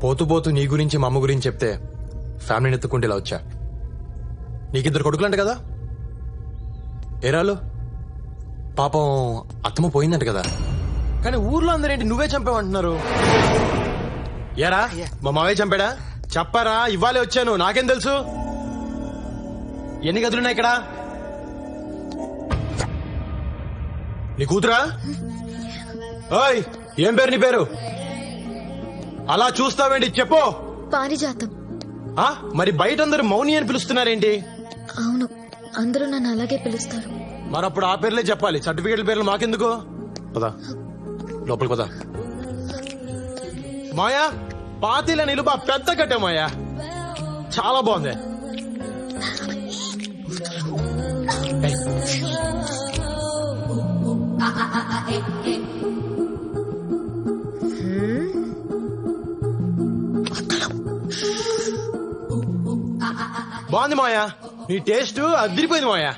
పోతూ పోతూ నీ గురించి మా అమ్మ గురించి చెప్తే ఫ్యామిలీని ఎత్తుకుంటే ఇలా వచ్చా. నీకిద్దరు కొడుకులంట కదా, ఏరాలు పాపం అత్తమ్మ పోయిందంట కదా. కానీ ఊర్లో అందరేంటి నువ్వే చంపావంటున్నారు. ఏరా మా మావయ్య చంపాడా? చెప్పారా? ఇవ్వాలే వచ్చాను, నాకేం తెలుసు. ఎన్ని గదులున్నాయి ఇక్కడ? నీ కూతురా? ఓయ్, ఏం పేరు నీ పేరు? అలా చూస్తావేంటి చెప్పు. పారిజాతం. మరి బయట అందరూ మౌని అని పిలుస్తున్నారేంటి? అవును, అందరూ నన్ను అలాగే పిలుస్తారు. మరప్పుడు ఆ పేర్లే చెప్పాలి, సర్టిఫికేట్ల పేర్లు మాకెందుకు? పదా లోపలికి పదా. మాయా, పాతీల నిలుబ పెద్ద కట్టే మాయా, చాలా బాగుంది. బాగుంది మాయా, నీ టేస్ట్ అదిరిపోయింది మాయా.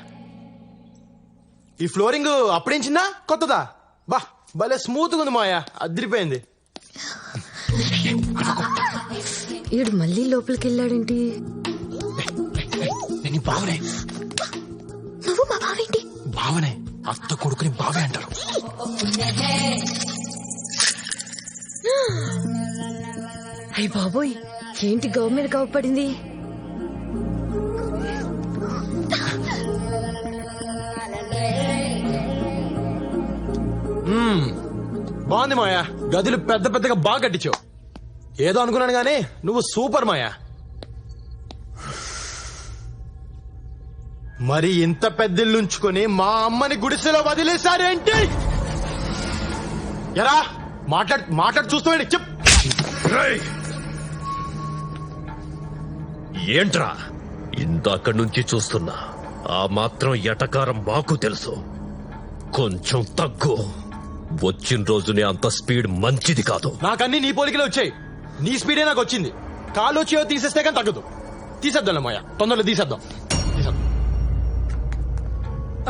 ఈ ఫ్లోరింగ్ అప్పుడేంచిందా కొత్తదా? బా భలే స్మూత్ గా ఉంది మాయా, అదిరిపోయింది. ఈడు మళ్ళీ లోపలికి వెళ్ళాడేంటి? నేను బావనే. నువ్వు మా బావేంటి? బావనే, అత్త కొడుకుని బావే అంటారు. అయ్య బాబోయ్, ఏంటి గవ్ మీద గవ్ పడింది? బాగుంది మాయా, గదులు పెద్ద పెద్దగా బాగా కట్టించావు. ఏదో అనుకున్నాను గానీ నువ్వు సూపర్ మాయా. మరి ఇంత పెద్దిల్లుంచుకొని మా అమ్మని గుడిసెలో వదిలేశారేంటి? ఎరా మాట్లాడు చూస్తావేంటి? చెప్. ఏంట్రా ఇందాక నుంచి చూస్తున్నా, ఆ మాత్రం ఎటకారం మాకు తెలుసు. కొంచెం తగ్గు. వచ్చిన రోజునే అంత స్పీడ్ మంచిది కాదు. నాకన్నీ నీ పోలికలే వచ్చాయి. నీ స్పీడే నాకు వచ్చింది. కాలు వచ్చి తీసేస్తే కానీ తగ్గదు. తీసేద్దాం మాయా, తొందరలో తీసేద్దాం.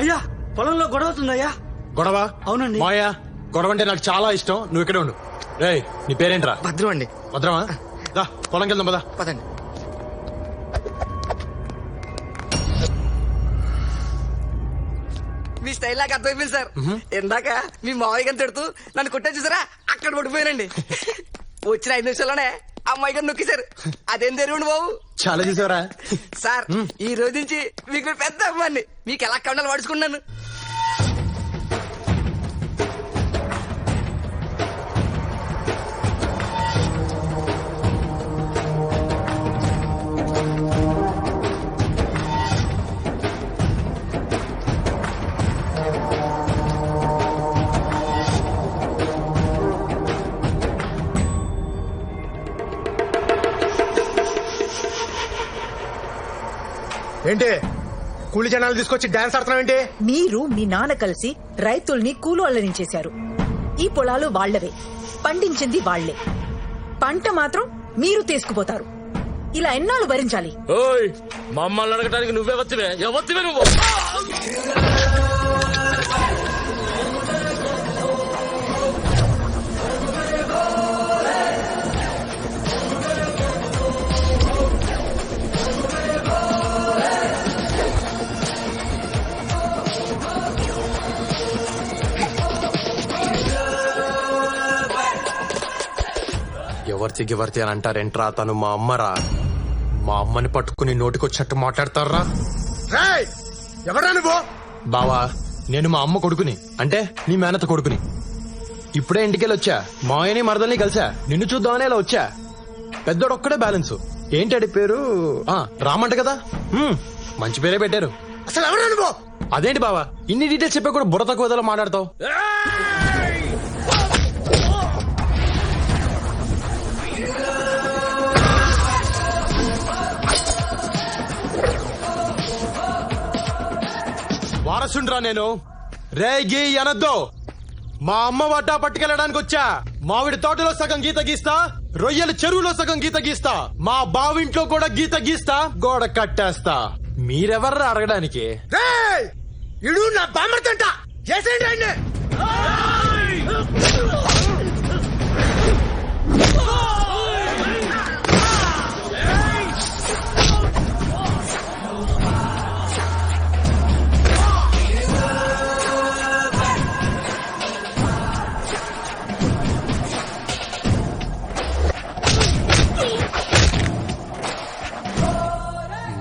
అయ్యా పొలంలో గొడవ అవుతుందయ్యా. గొడవ? అవునండి. మాయా, గొడవ అంటే నాకు చాలా ఇష్టం. నువ్వు ఇక్కడే ఉండు. రేయ్, నీ పేరేంట్రా? భద్రం అండి. భద్రమా? దా పొలంకి వెళ్దాం పదా. పదండి. మీ స్టైల్ నాకు అర్థమైపోయింది సార్. ఇందాక మీ మావయ్య గారిని తిడుతూ నన్ను కొట్టా చూసారా, అక్కడ పడిపోయానండి. వచ్చిన 5 నిమిషాల్లోనే అమ్మాయి గారు నొక్కేశారు. అదేం తెలియండి బాబు. చాలా చూసావరా సార్, ఈ రోజు నుంచి మీకు పెద్ద అమ్మాయిని, మీకు ఎలా కండాలు పడుచుకున్నాను. ఏంటి కూలి జనాలు తీసుకొచ్చి డాన్స్ ఆడుతున్నావేంటి? మీరు మీ నాన్న కలిసి రైతుల్ని కూలోళ్ళని చేశారు. ఈ పొలాలు వాళ్లవే, పండించింది వాళ్లే, పంట మాత్రం మీరు తీసుకుపోతారు. ఇలా ఎన్నాళ్ళు భరించాలి? ఓయ్, మమ్మల్ని అడగటానికి నువ్వే వత్తివే. ఎవత్తివే నువ్వు? ఎవరితి అని అంటారేంట్రా? తను మా అమ్మరా. మా అమ్మని పట్టుకుని నోటికొచ్చినట్టు మాట్లాడతారా? ఎవరా నువ్వు? బావా, నేను మా అమ్మ కొడుకుని, అంటే నీ మేనత కొడుకుని. ఇప్పుడే ఇంటికెళ్ళి వచ్చా. మాయని మరదల్ని కలిసా. నిన్ను చూద్దామని ఇలా వచ్చా. పెద్దోడొక్కడే బ్యాలెన్స్. ఏంటి పేరు? రామంట కదా. మంచి పేరే పెట్టారు. అసలు ఎవరా నువ్వు? అదేంటి బావా, ఇన్ని డీటెయిల్స్ చెప్పా కూడా బుర్ర తక్కువ విధాలో మాట్లాడతావు. వారసుండ్రా నేను. రేగి అనద్దు. మా అమ్మ వాటా పట్టుకెళ్ళడానికి వచ్చా. మామిడి తోటలో సగం గీత గీస్తా, రొయ్యల చెరువులో సగం గీత గీస్తా, మా బావింట్లో కూడా గీత గీస్తా, గోడ కట్టేస్తా. మీరెవర్రా అడగడానికి? ఇడు నా బామర్తంట చేసేయండి.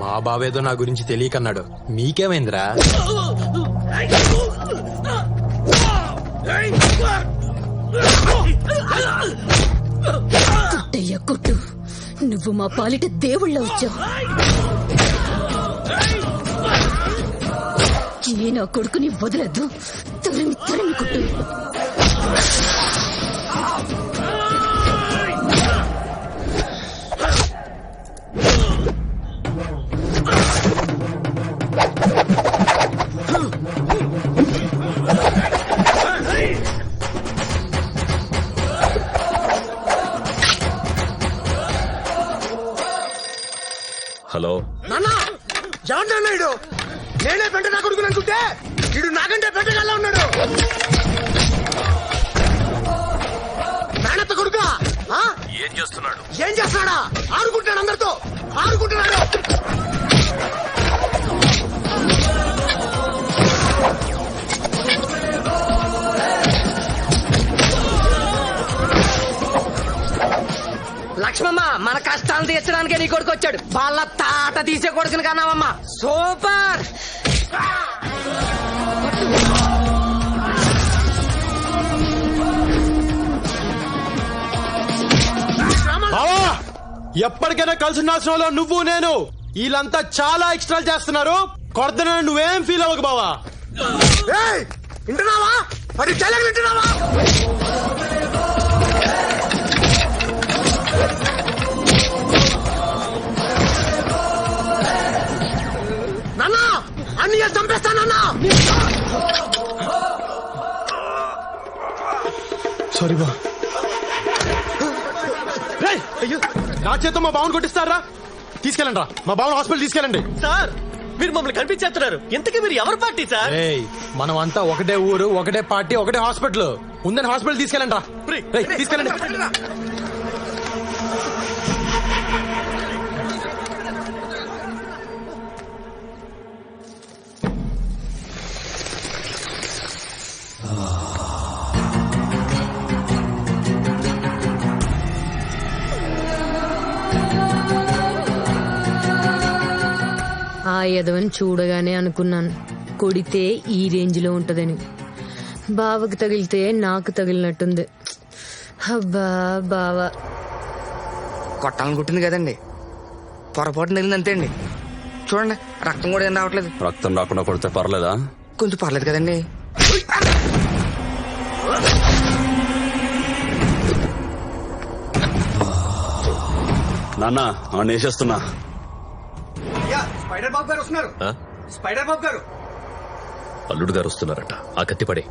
మా బావేదో నా గురించి తెలియకన్నాడు. మీకేమైందిరా? కుట్టయ్య కుట్టు, నువ్వు మా పాలిట దేవుళ్ళ వచ్చావు. నా కొడుకుని వదలద్దు. తరిమి తరిమి కుట్టు. హలో నాన్న ఎవరినన్నా ఇడు? నేనే పెంట నా కొడుకుని అనుకుంటే ఇడు నాకంటే పెంటగాళ్ళ ఉన్నాడు. మేనత్త కొడుక ఏం చేస్తున్నాడు? ఏం చేస్తున్నాడా? ఆడుకుంటున్నాడు, అందరితో ఆడుకుంటున్నాడు. లక్ష్మమ్మ, మన కష్టాలు తీర్చడానికే నీ కొడుకు వచ్చాడు. వాళ్ళ తాట తీసే కొడుకుని కన్నావమ్మా. సూపర్. బావా, ఎప్పటికైనా కలిసి ఉండాల్సిన నువ్వు నేను వీళ్ళంతా చాలా ఎక్స్ట్రా చేస్తున్నారు. కొడతన నువ్వేం ఫీల్ అవ్వకు బావా. వింటున్నావా? మరి చెల్లెలు వింటున్నావా? నాన్న, అన్ని చంపేస్తానన్నా. సారీ బా. అయ్యో, నా చేత మా బావను కొట్టిస్తారా? తీసుకెళ్ళండి రా, మా బావను హాస్పిటల్ తీసుకెళ్ళండి. సార్, మీరు మమ్మల్ని కనిపించేస్తున్నారు. ఇంతకీ మీరు ఎవరు పార్టీ సార్? మనం అంతా ఒకటే ఊరు, ఒకటే పార్టీ, ఒకటే హాస్పిటల్. ఉందని హాస్పిటల్ తీసుకెళ్ళండి రా. తీసుకెళ్ళండి. ఆ యదవని చూడగానే అనుకున్నాను కొడితే ఈ రేంజ్ లో ఉంటదని. బావకి తగిలితే నాకు తగిలినట్టుంది. అబ్బా బావా, కొట్టాలని కుట్టింది కదండి, పొరపాటు తగిలింది అంతే అండి. చూడండి, రక్తం కూడా ఏం రావట్లేదు. రక్తం రాకుండా కొడితే పర్లేదా? కొంచెం పర్లేదు కదండి. నాన్న వేసేస్తున్నా. స్పైడర్ బాబు గారు వస్తున్నారు. స్పైడర్ బాబు గారు. అల్లుడు గారు వస్తున్నారట. ఆ కత్తి పడే.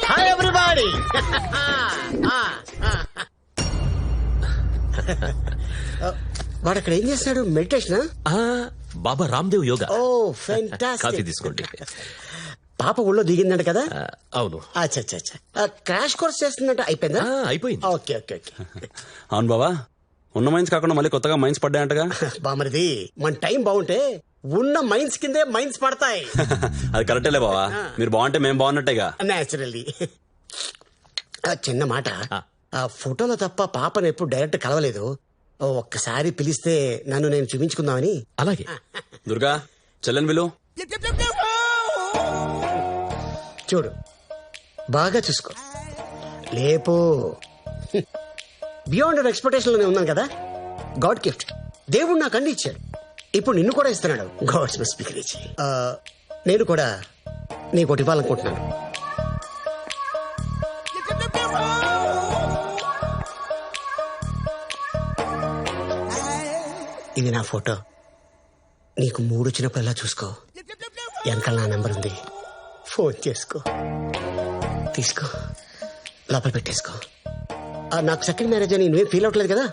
Hi everybody. వాడు అక్కడ ఏం చేస్తాడు? మెడిటేషన్. బాబా Ramdev yoga. Oh fantastic. Coffee తీసుకోండి. పాప ఊళ్ళో దిగిందంట కదా? అవును. క్రాష్ కోర్స్ చేస్తుందంట. అయిపోయిందా? అయిపోయింది. Okay okay okay. అవును బాబా, ఉన్న మైన్స్ కాకుండా మళ్ళీ కొత్తగా మైన్స్ పడ్డాయంటగా? బామరిది, మన టైం బాగుంటే ఉన్న మైన్స్ కిందే మైన్స్ పడతాయి. అది కరెక్టేలే బావా, మీరు బాగుంటే మేము బాగున్నట్టేగా. నేచురల్లీ. చిన్న మాట, ఆ ఫోటోలో తప్ప పాపను ఎప్పుడు డైరెక్ట్ కలవలేదు. ఒక్కసారి పిలిస్తే నన్ను నేను చూపించుకుందామని. అలాగే. దుర్గా, చెల్లెన్ విలు. చూడు, బాగా చూసుకో. లేపో. బియాండ్ అవర్ ఎక్స్పెక్టేషన్ లోనే ఉన్నాను కదా. God gift. దేవుడు నాకు అన్ని ఇచ్చాడు, ఇప్పుడు నిన్ను కూడా ఇస్తున్నాడు. God's must be crazy. నేను కూడా నీకు ఒకటి ఇవ్వాలనుకుంటున్నాను. ఇది నా ఫోటో. నీకు మూడు వచ్చినప్పుడల్లా చూసుకో. వెనకాల నా నెంబర్ ఉంది, ఫోన్ చేసుకో. తీసుకో, లోపల పెట్టేసుకో. నాకు సెకండ్ మ్యారేజ్ అని నువ్వేం ఫీల్ అవట్లేదు కదా?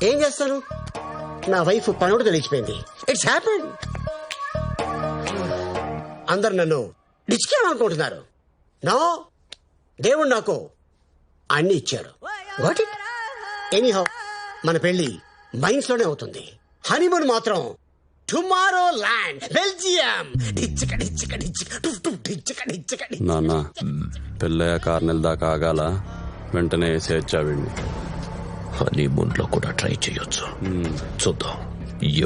ఏం చేస్తాను, నా వైఫ్ పనోడు తెలిసిపోయింది. It's happen. అందరు నన్ను డిచ్కేయాలనుకుంటున్నారు. నో, దేవుడు నాకు అన్ని ఇచ్చాడు. వాట్ ఇట్ ఎనీహౌ, మన పెళ్లి మైన్స్ లోనే అవుతుంది. హనీమూన్ మాత్రం టుమారో ల్యాండ్, బెల్జియం. నాన్న, పెళ్ళయ్యాక 6 నెలల దాకా ఆగాల, వెంటనే వేసేయచ్చా వీడిని? హనీమూన్ లో కూడా ట్రై చేయొచ్చు. చూద్దాం,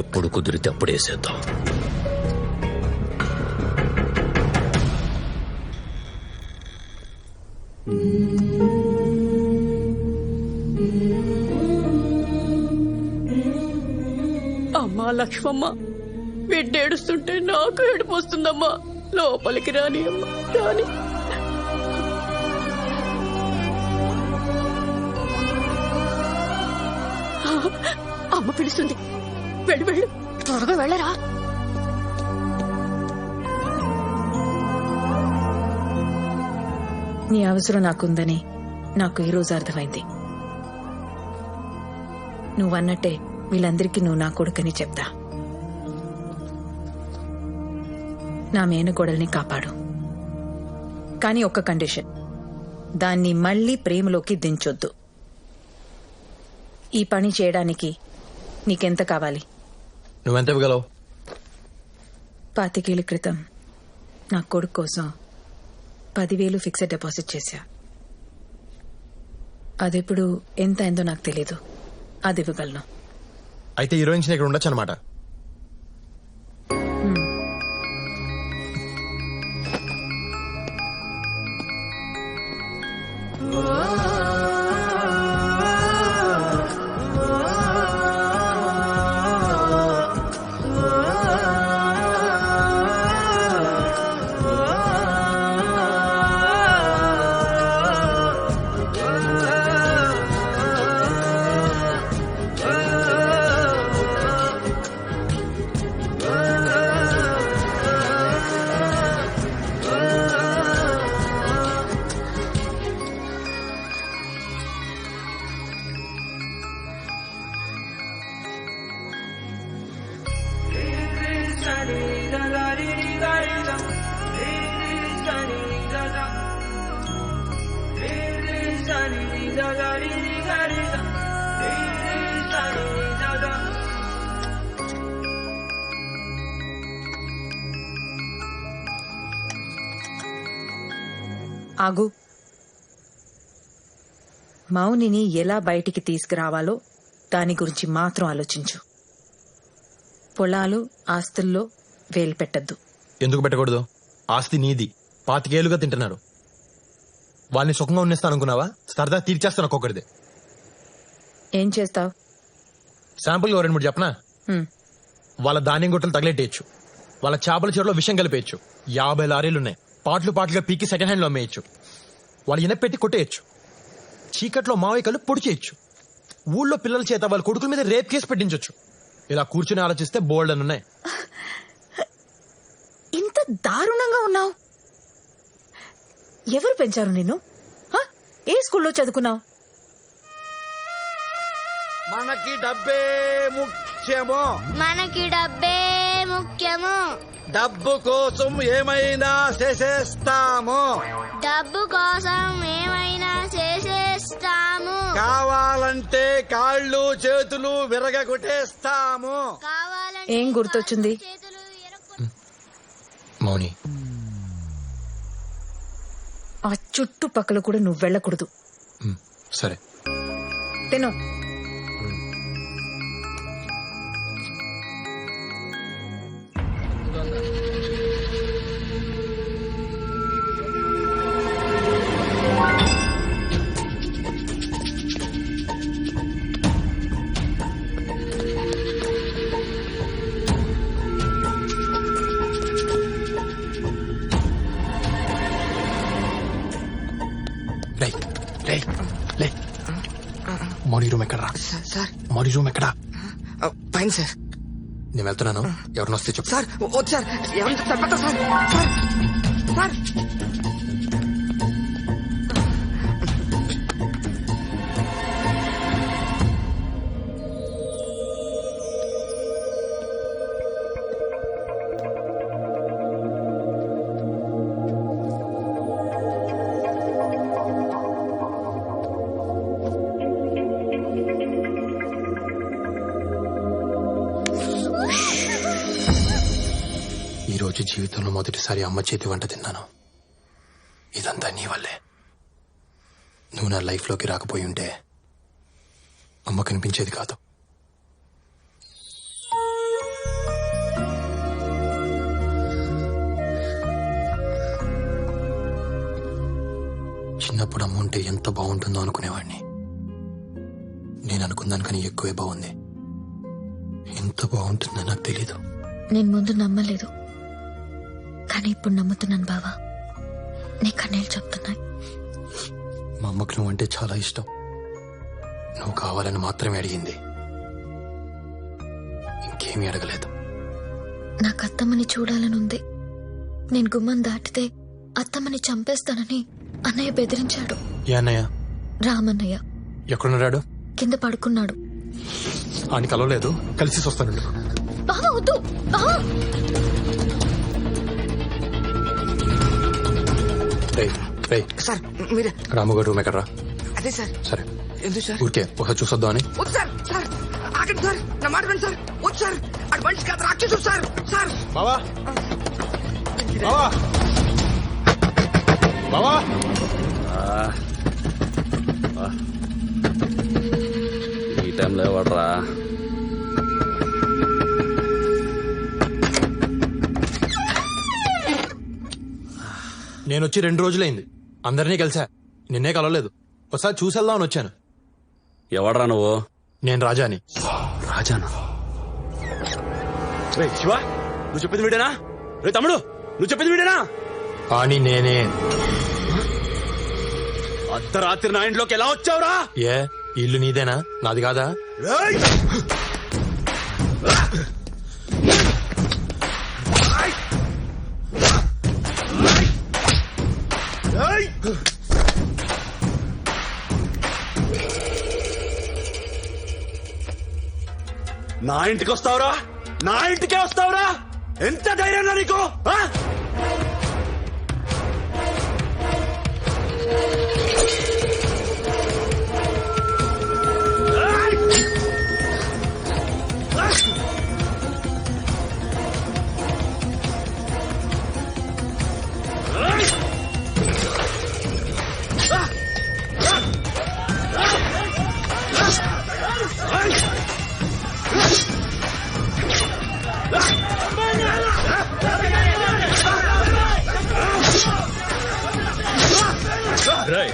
ఎప్పుడు కుదిరితే అప్పుడు వేసేద్దాం. అమ్మా లక్ష్మమ్మ, బిడ్డ ఏడుస్తుంటే నాకు ఏడుపు వస్తుందమ్మా. లోపలికి రాని అమ్మా, రాని. అమ్మ పిలుస్తుంది, వెళ్ళు వెళ్ళు. త్వరగా వెళ్ళరా. నీ అవసరం నాకుందని నాకు ఈరోజు అర్థమైంది. నువ్వన్నట్టే వీళ్ళందరికీ నువ్వు నా కొడుకని చెప్తా. నా మేనగోడల్ని కాపాడు. కానీ ఒక్క కండిషన్, దాన్ని మళ్లీ ప్రేమలోకి దించొద్దు. ఈ పని చేయడానికి నీకెంత కావాలి? నువ్వెంత ఇవ్వగలవు? 25 ఏళ్ల క్రితం నా కొడుకు కోసం 10,000 ఫిక్స్డ్ డిపాజిట్ చేశా. అదెప్పుడు ఎంత అయిందో నాకు తెలీదు. అది ఇవ్వగలను. అయితే హీరోయిన్స్ ఇక్కడ ఉండొచ్చు అనమాట. ఆగు. మౌనిని ఎలా బయటికి తీసుకురావాలో దాని గురించి మాత్రం ఆలోచించు. పొలాలు ఆస్తుల్లో వేలు పెట్టద్దు. ఎందుకు పెట్టకూడదు? ఆస్తి నీది. 25 ఏళ్లుగా తింటున్నారు. వాళ్ళని సుఖంగా ఉన్నేస్తాను అనుకున్నావా? సరదా తీర్చేస్తాను ఒక్కొక్కడిది. ఏం చేస్తావు? శాంపుల్ 2-3 చెప్పనా? వాళ్ళ ధాన్యం గుట్టలు తగిలెట్టేయచ్చు. వాళ్ళ చేపల చెరువులో విషం కలిపేయచ్చు. 50 లారీలున్నాయి. పాటలుగా పీకి సెకండ్ హ్యాండ్ లో అమ్మేయచ్చు. వాళ్ళు ఇనపెట్టి కొట్టేయచ్చు. చీకట్లో మావయ్యకలు పొడి చేయొచ్చు. ఊళ్ళో పిల్లల చేత వాళ్ళ కొడుకుల మీద రేప్ కేసు పెట్టించొచ్చు. ఇలా కూర్చుని ఆలోచిస్తే బోల్డ్ అని ఉన్నాయి. ఇంత దారుణంగా ఉన్నావు. ఎవరు పెంచారు నిన్ను? ఏ స్కూల్లో చదువుకున్నావు? మనకి డబ్బే ముఖ్యమో. మనకి డబ్బే ముఖ్యము. డబ్బు కోసం ఏమైనా చేసేస్తాము. డబ్బు కోసం ఏమైనా చేసేస్తాము. కావాలంటే కాళ్ళు చేతులు విరగొట్టేస్తాము. ఏం గుర్తొచ్చింది? మౌని, ఆ చుట్టుపక్కల కూడా నువ్వు వెళ్ళకూడదు. సరే తిను. మౌని రూమ్ ఎక్కడా? సార్ మౌని రూమ్ ఎక్కడా? పైన సార్. నేను వెళ్తున్నాను. ఎవరిని వస్తే చెప్పు. సార్ వద్దు సార్. ఎవరిని తప్పదు సార్. సార్ సార్ ఈ రోజు జీవితంలో మొదటిసారి అమ్మ చేతి వంట తిన్నాను. ఇదంతా నీ వల్లే. నువ్వు నా లైఫ్ లోకి రాకపోయి ఉంటే అమ్మ కనిపించేది కాదు. చిన్నప్పుడు అమ్మ ఉంటే ఎంత బాగుంటుందో అనుకునేవాడిని. నేను అనుకున్నాను ఎక్కువే బాగుంది. ఎంత బాగుంటుందో నాకు తెలీదు. నేను ముందు నమ్మలేదు, కానీ ఇప్పుడు నమ్ముతున్నాను బావా. నీ కన్నీళ్ళు చెప్తున్నాయి. మా అమ్మకు నువ్వంటే చాలా ఇష్టం. నువ్వు కావాలని మాత్రమే అడిగింది, ఇంకేమీ అడగలేదు. నాకు అత్తమ్మని చూడాలనుంది. నేను గుమ్మం దాటితే అత్తమ్మని చంపేస్తానని అన్నయ్య బెదిరించాడు. ఏ అన్నయ్య? రామన్నయ్య. ఎక్కడున్నాడు? కింద పడుకున్నాడు. అని కలవలేదు, కలిసి వస్తాను. బావా వద్దు, బావా. సార్ మీరే. రాముగారు రూమ్ ఎక్కడరా? అదే సార్. సరే ఎందుకు సార్? ఊరికే ఒకసారి చూసొద్దాం అని. వద్దు సార్. సార్ ఆగండి సార్, నా మాట వినండి సార్. వద్దు సార్, అటు మనిషి కాదు రాక్షసు సార్. సార్ బావా, బావా, బావా. ఈ టైంలో ఎవడరా? నేను వచ్చి 2 రోజులైంది. అందరినీ కలిసా, నిన్నే కలవలేదు. ఒకసారి చూసేద్దామని వచ్చాను. ఎవడరా నువ్వు? నేను రాజాని. రాజానా? శివ, నువ్వు చెప్పింది వీడేనా? రే తమ్ముడు, నువ్వు చెప్పింది వీడేనా? అని నేనే. అర్ధరాత్రి నా ఇంట్లోకి ఎలా వచ్చావురా? ఏ ఇల్లు నీదేనా, నాది కాదా? నా ఇంటికి వస్తావురా? నా ఇంటికే వస్తావురా? ఎంత ధైర్యం నీకు?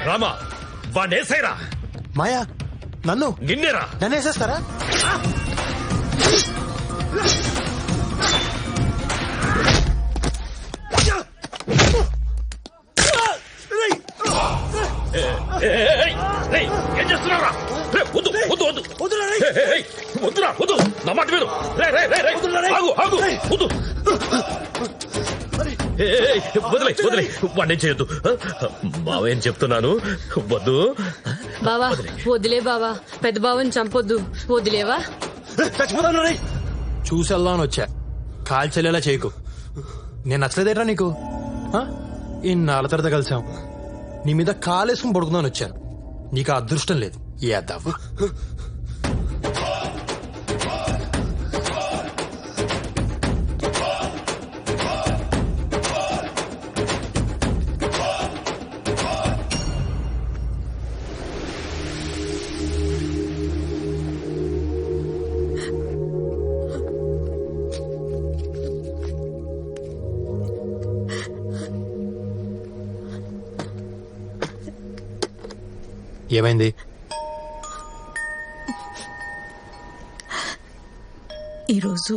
రామా, వాడేసేరా. మాయా, నన్ను నిన్నేరా? నన్ను వేసేస్తారా? ఏం చేస్తున్నావురా? వద్దు వద్దు వద్దు వద్దురా, వద్దు, నా మాట విను. ఆగు ఆగు, వద్దు, వదిలే వదిలే, వాడిని చేయొద్దు. బావేం చెప్తున్నాను, వద్దు. బావా వదిలే బావా, పెద్ద బావని చంపొద్దు, వదిలేవా? చూసేద్దామని వచ్చా, కాల్చెల్లేలా చేయకు. నేను నచ్చలేదేట్రా నీకు? ఇన్నాళ్ళ తర్వాత కలిసాం, నీ మీద కాలేసుకుని పడుకుందామని వచ్చాను. నీకు ఆ అదృష్టం లేదు. ఏద్దావా? ఏమైంది? ఈరోజు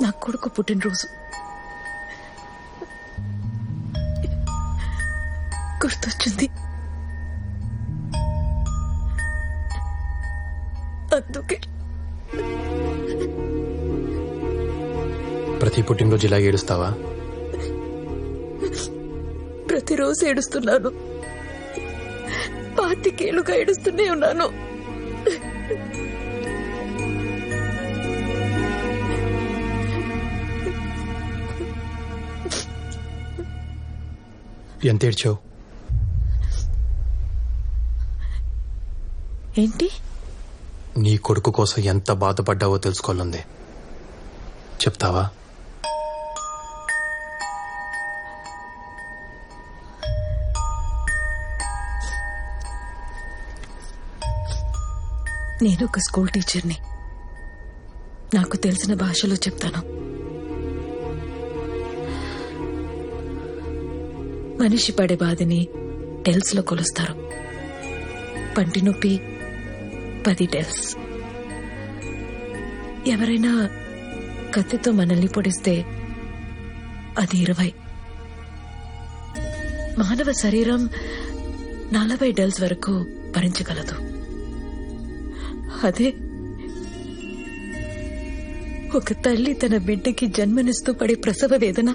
నా కొడుకు పుట్టినరోజు. గుర్తొచ్చింది, అందుకే. ప్రతి పుట్టినరోజు ఇలా ఏడుస్తావా? ప్రతిరోజు ఏడుస్తున్నాను, 25 ఏళ్లుగా ఏడుస్తూనే ఉన్నాను. ఎంత ఏడ్చావు? ఏంటి? నీ కొడుకు కోసం ఎంత బాధపడ్డావో తెలుసుకోవాలంది. చెప్తావా? నేను ఒక స్కూల్ టీచర్ని. నాకు తెలిసిన భాషలో చెప్తాను. మనిషి పడే బాధని టెల్స్ లో కొలుస్తారు. పంటి నొప్పి 10 టెల్స్. ఎవరైనా కత్తితో మనల్ని పొడిస్తే అది 20. మానవ శరీరం 40 డెల్స్ వరకు భరించగలదు. అదే ఒక తల్లి తన బిడ్డకి జన్మనిస్తూ పడే ప్రసవ వేదన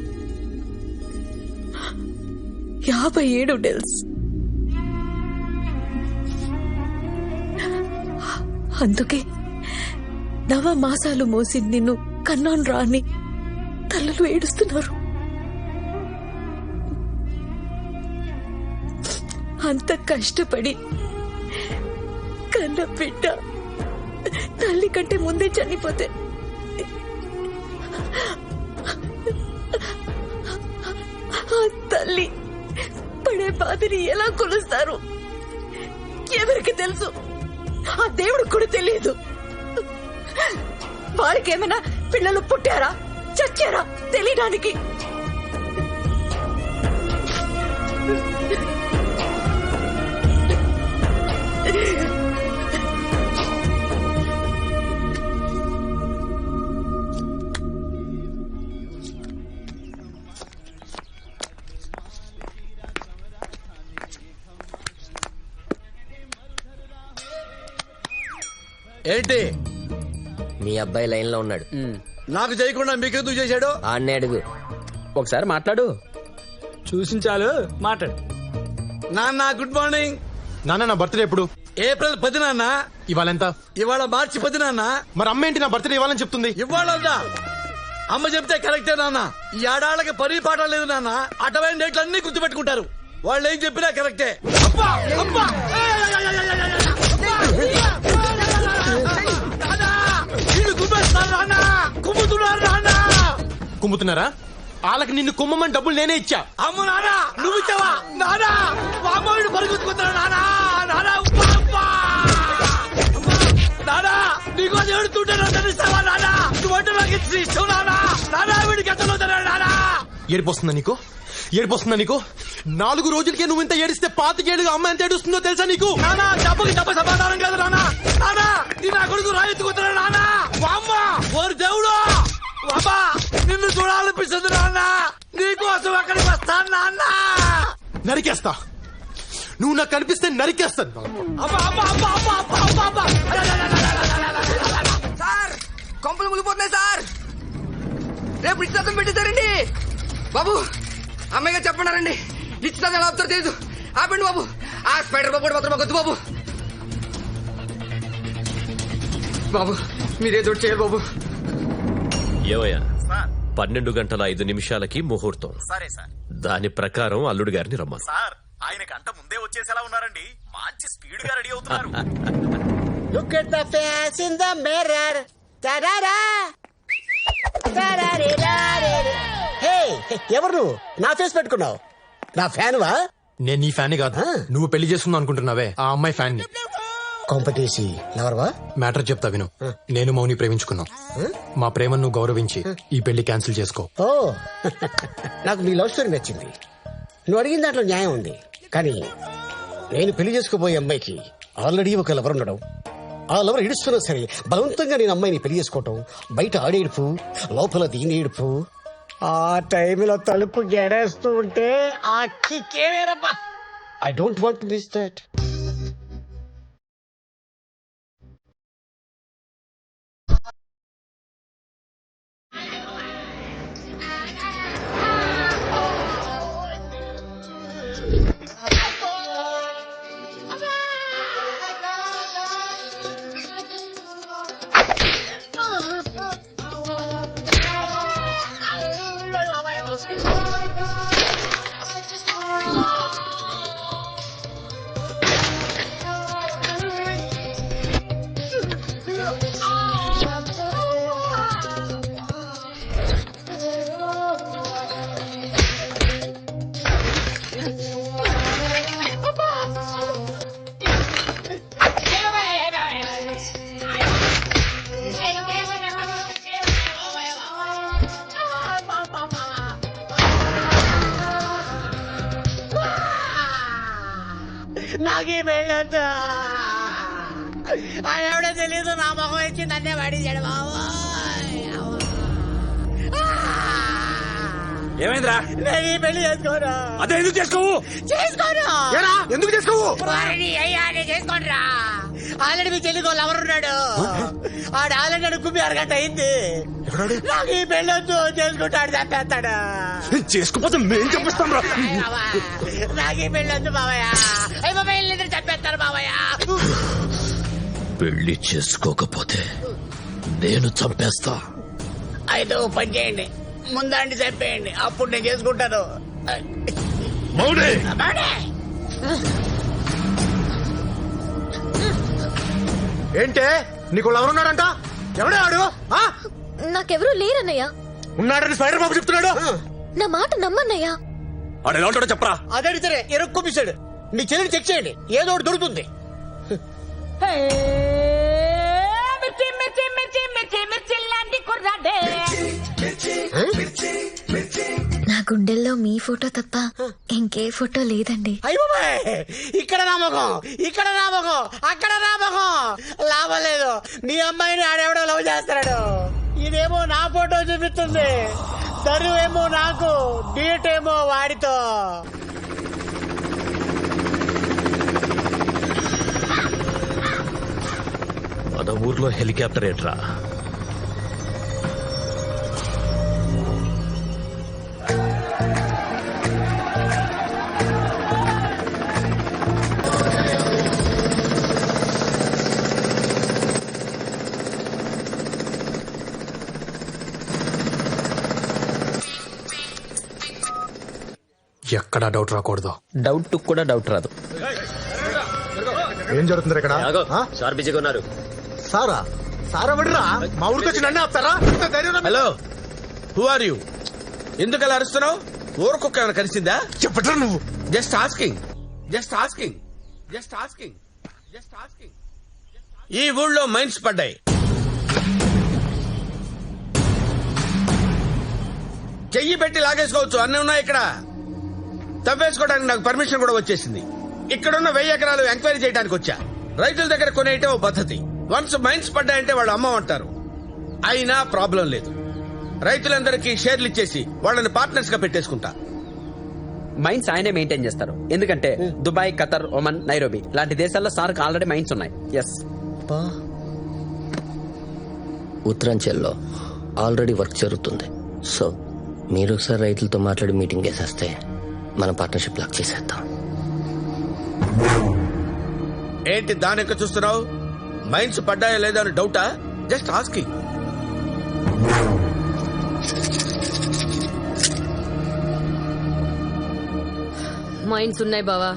57 డెల్స్. అందుకే 9 మాసాలు మోసి నిన్ను కన్నాను రాని తల్లులు ఏడుస్తున్నారు. అంత కష్టపడి కన్న బిడ్డ తల్లి కంటే ముందే చనిపోతే ఆ తల్లి పడే బాధని ఎలా కొలుస్తారు ఎవరికి తెలుసు? ఆ దేవుడికి కూడా తెలియదు. వారికేమైనా పిల్లలు పుట్టారా చచ్చారా తెలియడానికి? ఏంటి మీ అబ్బాయి లైన్ లో ఉన్నాడు. నాకు చేయకుండా మీకెందుకు చేశాడు? ఆన్నే అడుగు. ఒకసారి మాట్లాడు. చూసించాలు మాట్లాడు. నాన్న గుడ్ మార్నింగ్. నాన్న నా బర్త్డే ఎప్పుడు? ఏప్రిల్ 10 నాన్న. ఇవాళ ఎంత? ఇవాళ మార్చి 10 నాన్న. మరి అమ్మ ఏంటి నా బర్త్డే ఇవ్వాలని చెప్తుంది? ఇవ్వాలన్నా అమ్మ చెప్తే కరెక్టే నాన్న. ఈ ఆడాళ్ళకి పని పాట లేదు నాన్న. అటవైన డేట్లు అన్ని గుర్తుపెట్టుకుంటారు. వాళ్ళు ఏం చెప్పినా కరెక్టే. కుమ్ముతున్నారా? వాళ్ళకి నిన్ను కుమ్మమని డబ్బులు నేనే ఇచ్చా. అమ్మ నానా నువ్వు ఇచ్చావా? నానా వామోడు పరుగుతున్నారు. నానా నానా నానా నీకు ఏడుతుంటారా తెలుస్తావా? నానా నువ్వంటే నాకు ఇష్టం. నానా నానా వీడికి ఎత్తలో నానా. ఏడిపోస్తుందా నీకు? ఏడిపోస్తుందా నీకు? 4 రోజులకే నువ్వు ఇంత ఏడిస్తే 5 ఏళ్ళుగా అమ్మ ఎంత ఏడుస్తుందో తెలుసా నీకు? నానా డబ్బుకి డబ్బు సమాధానం కాదు నానా. నానా నీ నా కొడుకు రాయెత్తుకుతున్నాడు. నానా అమ్మ ఓరు దేవుడు అమ్మా నిన్ను చూడాలనిపిస్తుంది నాన్న. నీకోసం అక్కడికి వస్తాను నాన్న. నరికేస్తా. నువ్వు నాకు కనిపిస్తే నరికేస్తాను. సార్ కొంపలు ములిపోతున్నాయి సార్. రేపు నిశ్చితార్థం పెట్టేశారండి బాబు. అమ్మాయిగా చెప్పన్నారండి. నిశ్చితార్థం ఎలా అవుతారో తెలీదు. ఆపండి బాబు. ఆ స్పైడర్ బాబు మాత్రం వద్దు బాబు. బాబు మీరేదో చేయాలి బాబు. ఏవయ్యా 12:05 ముహూర్తం. సరే సార్. దాని ప్రకారం అల్లుడు గారిని రమ్మను. సార్ ఆయన గంట ముందే వచ్చేసేలా ఉన్నారండి. మంచి స్పీడ్ గా రెడీ అవుతున్నారు. Look at the face in the mirror. Ta-da-da. Ta-da-da-da-da. Hey, ఎవరు నువ్వు? నా ఫేస్ పెట్టుకున్నావు. నా ఫ్యాన్ వా? నేను నీ ఫ్యాన్ కాదు. నువ్వు పెళ్లి చేసుకుందాం అనుకుంటున్నావే ఆ అమ్మాయి ఫ్యాన్ ని. కొంపటేసి లవర్వా? మ్యాటర్ చెప్తా విను. నేను మౌని ప్రేమించుకున్నాం. మా ప్రేమను నువ్వు గౌరవించి ఈ పెళ్లి క్యాన్సిల్ చేసుకో. ఓ నాకు నీ లవ్ స్టోరీ నచ్చింది. నువ్వు అడిగిన దాంట్లో న్యాయం ఉంది. కానీ నేను పెళ్లి చేసుకోబోయే అమ్మాయికి ఆల్రెడీ ఒక లవర్ ఉండడం, ఆ లవర్ ఏడుస్తున్నా సరే బలవంతంగా నేను అమ్మాయిని పెళ్లి చేసుకోవటం, బయట ఆడేడుపు లోపల దీని ఏడుపు, ఆ టైంలో తలుపు గెడేస్తూ ఉంటే ఆ కిక్కే వేరబ్బా. I don't want to miss that. నాకే వెళ్ళొద్దు. ఎవడో తెలీదు నా మొహం ఇచ్చి నన్నే పడించాడు బాబు. ఏమైందిరా? నేను ఈ పెళ్లి చేసుకోను. అదే ఎందుకు చేసుకోవు? చేసుకోను. ఎందుకు చేసుకోవు? వారిని అయ్యా నేను చేసుకోనరా. ఆల్రెడీ మీ చెల్లికి వాళ్ళు ఎవరున్నాడు ఆడు ఆల్రెడీ అడుగుమి అరగంట అయింది. నాకు ఈ పెళ్ళొద్దు చేసుకుంటాడు చంపేస్తాడు. చేసుకోపోతే మేం చంపిస్తాం రా. నాకు ఈ పెళ్ళొద్దు బావయ్య. అయ్యి బాబాయ్ వీళ్ళిద్దరు చంపేస్తారు బావయ్య. పెళ్లి చేసుకోకపోతే నేను చంపేస్తా. అయితే ఓ పని చేయండి, ముందండి చెప్పేయండి, అప్పుడు నేను చేసుకుంటాను. మౌనే ఏంటే నీకు ఎవరున్నాడంట? ఎవడే ఆడు? నాకెవరూ లేరన్నయ్య. ఉన్నాడని స్పైడర్ బాబు చెప్తున్నాడు. నా మాట నమ్మన్నయ్యా. ఆడు ఎలా ఉంటాడో చెప్పరా. అదడితే ఎరుక్కొప్పిస్తాడు. మీ చెల్లిని చెక్ చేయండి, ఏదో ఒకటి దొరుకుతుంది. నా గుండెల్లో మీ ఫోటో తప్ప ఇంకే ఫోటో లేదండి. ఇక్కడ నామకం, ఇక్కడ నామకం, అక్కడ నామకం. లాభం లేదు. మీ అమ్మాయిని ఆడెవడో లవ్ చేస్తాడు. ఇదేమో నా ఫోటో చూపిస్తుంది, తరువేమో నాకు, డీట్ ఏమో వాడితో. మన ఊర్లో హెలికాప్టర్ ఏట్రా? ఎక్కడా డౌట్ రాకూడదు. డౌట్ కూడా డౌట్ రాదు. ఏం జరుగుతుంది ఇక్కడ? సార్ బిజీగా ఉన్నారు. సారా సారా వడ్రా మా ఊరికి వచ్చి నన్ను ఆపుతారా? Hello, who are you? ఎందుకు అలా అరుస్తున్నావు? ఊరుకొక్క ఏమైనా కలిసిందా? చెప్పట్రా నువ్వు. Just asking, just asking, just asking, just asking. ఈ ఊళ్ళో మైన్స్ పడ్డాయి. చెయ్యి పెట్టి లాగేసుకోవచ్చు, అన్నీ ఉన్నాయి ఇక్కడ. తవ్వేసుకోవడానికి నాకు పర్మిషన్ కూడా వచ్చేసింది. ఇక్కడున్న 1000 ఎకరాలు ఎంక్వైరీ చేయడానికి వచ్చా. రైతుల దగ్గర కొనేయటం ఓ పద్ధతి. వన్స్ మైన్స్ పడ్డాయంటే వాళ్ళు అమ్మమంటారు. అయినా ప్రాబ్లం లేదు. రైతులందరికీ షేర్లు ఇచ్చేసి వాళ్ళని పార్ట్నర్స్ గా పెట్టేసుకుంటా. మైన్స్ ఆయనే మెయింటైన్ చేస్తారు. ఎందుకంటే దుబాయ్, ఖతర్, ఒమన్, నైరోబి లాంటి దేశాల్లో సార్కి ఆల్రెడీ మైన్స్ ఉన్నాయి. ఎస్. ఉత్తరాంచల్లో ఆల్రెడీ వర్క్ జరుగుతుంది. సో మీరు ఒకసారి రైతులతో మాట్లాడి మీటింగ్ వేసేస్తే మన పార్ట్నర్షిప్ లాక్ చేసేద్దాం. ఏంటి దానికి చూస్తున్నావు? మైన్స్ పడ్డాయా లేదా అని డౌటా? Just asking. మైన్స్ ఉన్నాయి బావా.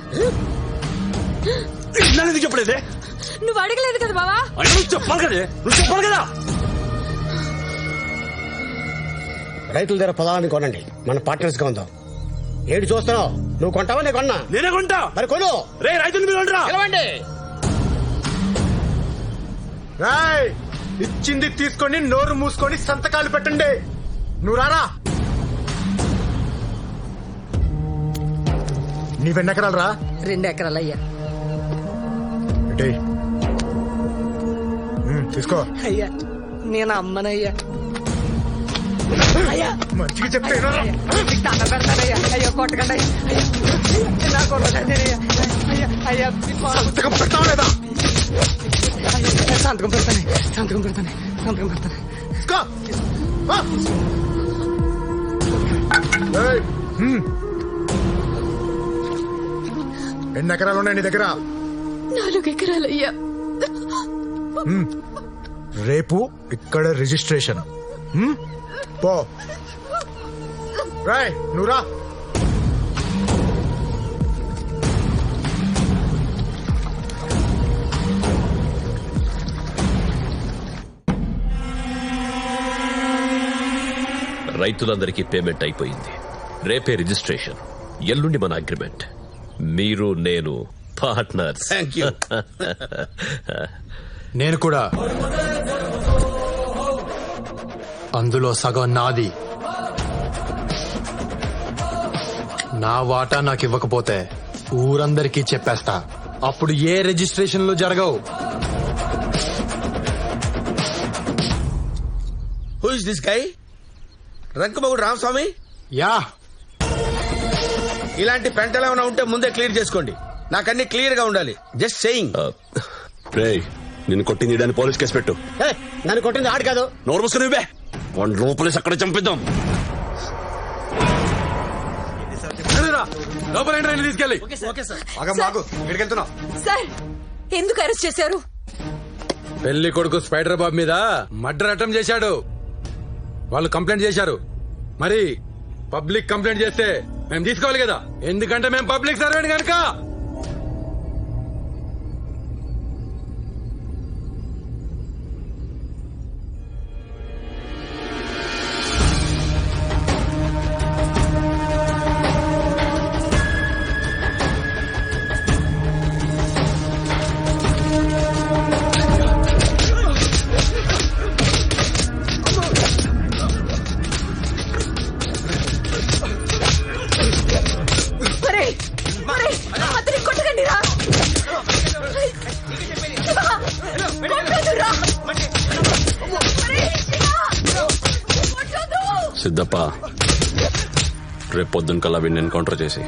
చెప్పలేదే. నువ్వు అడగలేదు కదా బావా. చెప్పాలి కదా, నువ్వు చెప్పాలి కదా. రైతుల దగ్గర పొలాన్ని కొనండి, మన పార్ట్నర్స్ గా ఉందాం. ఏడు చూస్తున్నావు? నువ్వు కొంటావా? నేను కొన్నా. నేనే కొంటా. మరి కొను. రే రైతులు మీరు పిలవండి. రాయ్, ఇచ్చింది తీసుకొని నోరు మూసుకొని సంతకాలు పెట్టండి. నువ్వు రారా. నీవెన్ని ఎకరాలు రా? 2 ఎకరాలు అయ్యా. తీసుకో. అయ్యా నేను అమ్మనయ్యా. అయ్యా మంచిగా చెప్తే దండం పెడతానయ్యా. అయ్యో కొట్టకండి అయ్యా. నా కొట్టకండి అయ్యా. అయ్యా సంతకం పెడతావా లేదా? సంతకం పెడతాను, సంతకం పెడతాను, సంతకం పెడతాను. ఎన్ని ఎకరాలు ఉన్నాయి నీ దగ్గర? 4 ఎకరాలు అయ్యా. రేపు ఇక్కడ రిజిస్ట్రేషన్. పో. రాయ్ నువ్వు రా. రైతులందరికీ పేమెంట్ అయిపోయింది. రేపే రిజిస్ట్రేషన్, ఎల్లుండి మన అగ్రిమెంట్. మీరు నేను పార్ట్నర్స్. Thank you. నేను కూడా. అందులో సగం నాది. నా వాటా నాకు ఇవ్వకపోతే ఊరందరికీ చెప్పేస్తా. అప్పుడు ఏ రిజిస్ట్రేషన్లు జరగవు. Who is this guy? రంకమగుడు రామస్వామి? యా. ఇలాంటి పెంటలు ఏమైనా ఉంటే ముందే క్లియర్ చేసుకోండి. నాకన్నీ క్లియర్ గా ఉండాలి. Just saying. రే నిన్ను కొట్టింది ఈడని పోలీస్ కేసు పెట్టు. నన్ను కొట్టింది ఆడు కాదు. నోరు మూసుకుని ఇవ్వే వాడిని లోపలేసి అక్కడే చంపిద్దాం. లోపల తీసుకెళ్ళి. సార్ ఎందుకు అరెస్ట్ చేశారు? పెళ్లి కొడుకు స్పైడర్ బాబు మీద మర్డర్ అటెంప్ట్ చేశాడు. వాళ్ళు కంప్లైంట్ చేశారు. మరి పబ్లిక్ కంప్లైంట్ చేస్తే మేము తీసుకోవాలి కదా, ఎందుకంటే మేము పబ్లిక్ సర్వెంట్ కనుక. సిద్ధప్ప రేపు పొద్దున్న కల్లా వీడిని ఎన్కౌంటర్ చేసి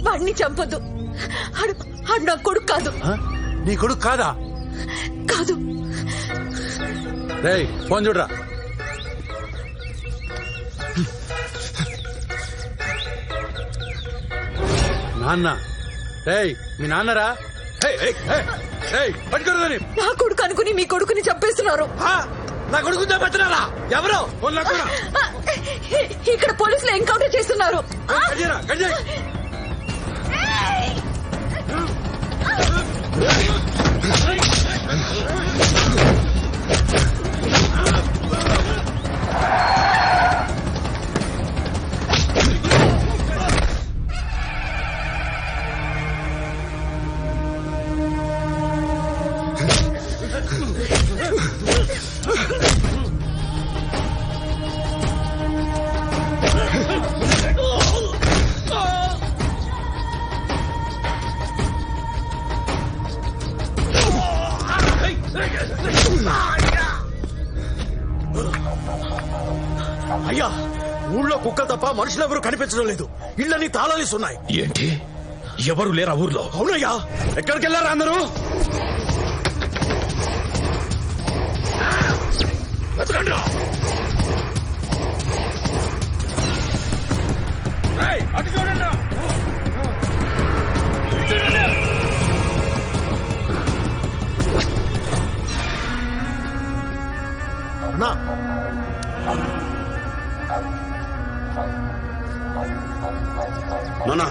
వాడిని చంపొద్దు. ఆడు నా కొడుకు కాదు. నీ కొడుకు కాదా? కాదు. రేయ్ ఫోన్ చూడరా. నాన్న రేయ్ మీ నాన్నరా? పట్టుకోరు. నా కొడుకు అనుకుని మీ కొడుకుని చంపేస్తున్నారు. నా కొడుకు చంపేస్తున్నారా? ఎవరో ఇక్కడ పోలీసులు ఎన్కౌంటర్ చేస్తున్నారు. అయ్యా ఊళ్ళో కుక్కలు తప్ప మనుషులు ఎవరు కనిపించడం లేదు. ఇళ్ళని తాళాలిస్తున్నాయి. ఏంటి ఎవరు లేరా ఊర్లో? అవునయ్యా. ఎక్కడికి వెళ్ళారా అందరూ? అటు చూడండి. అన్నా నానా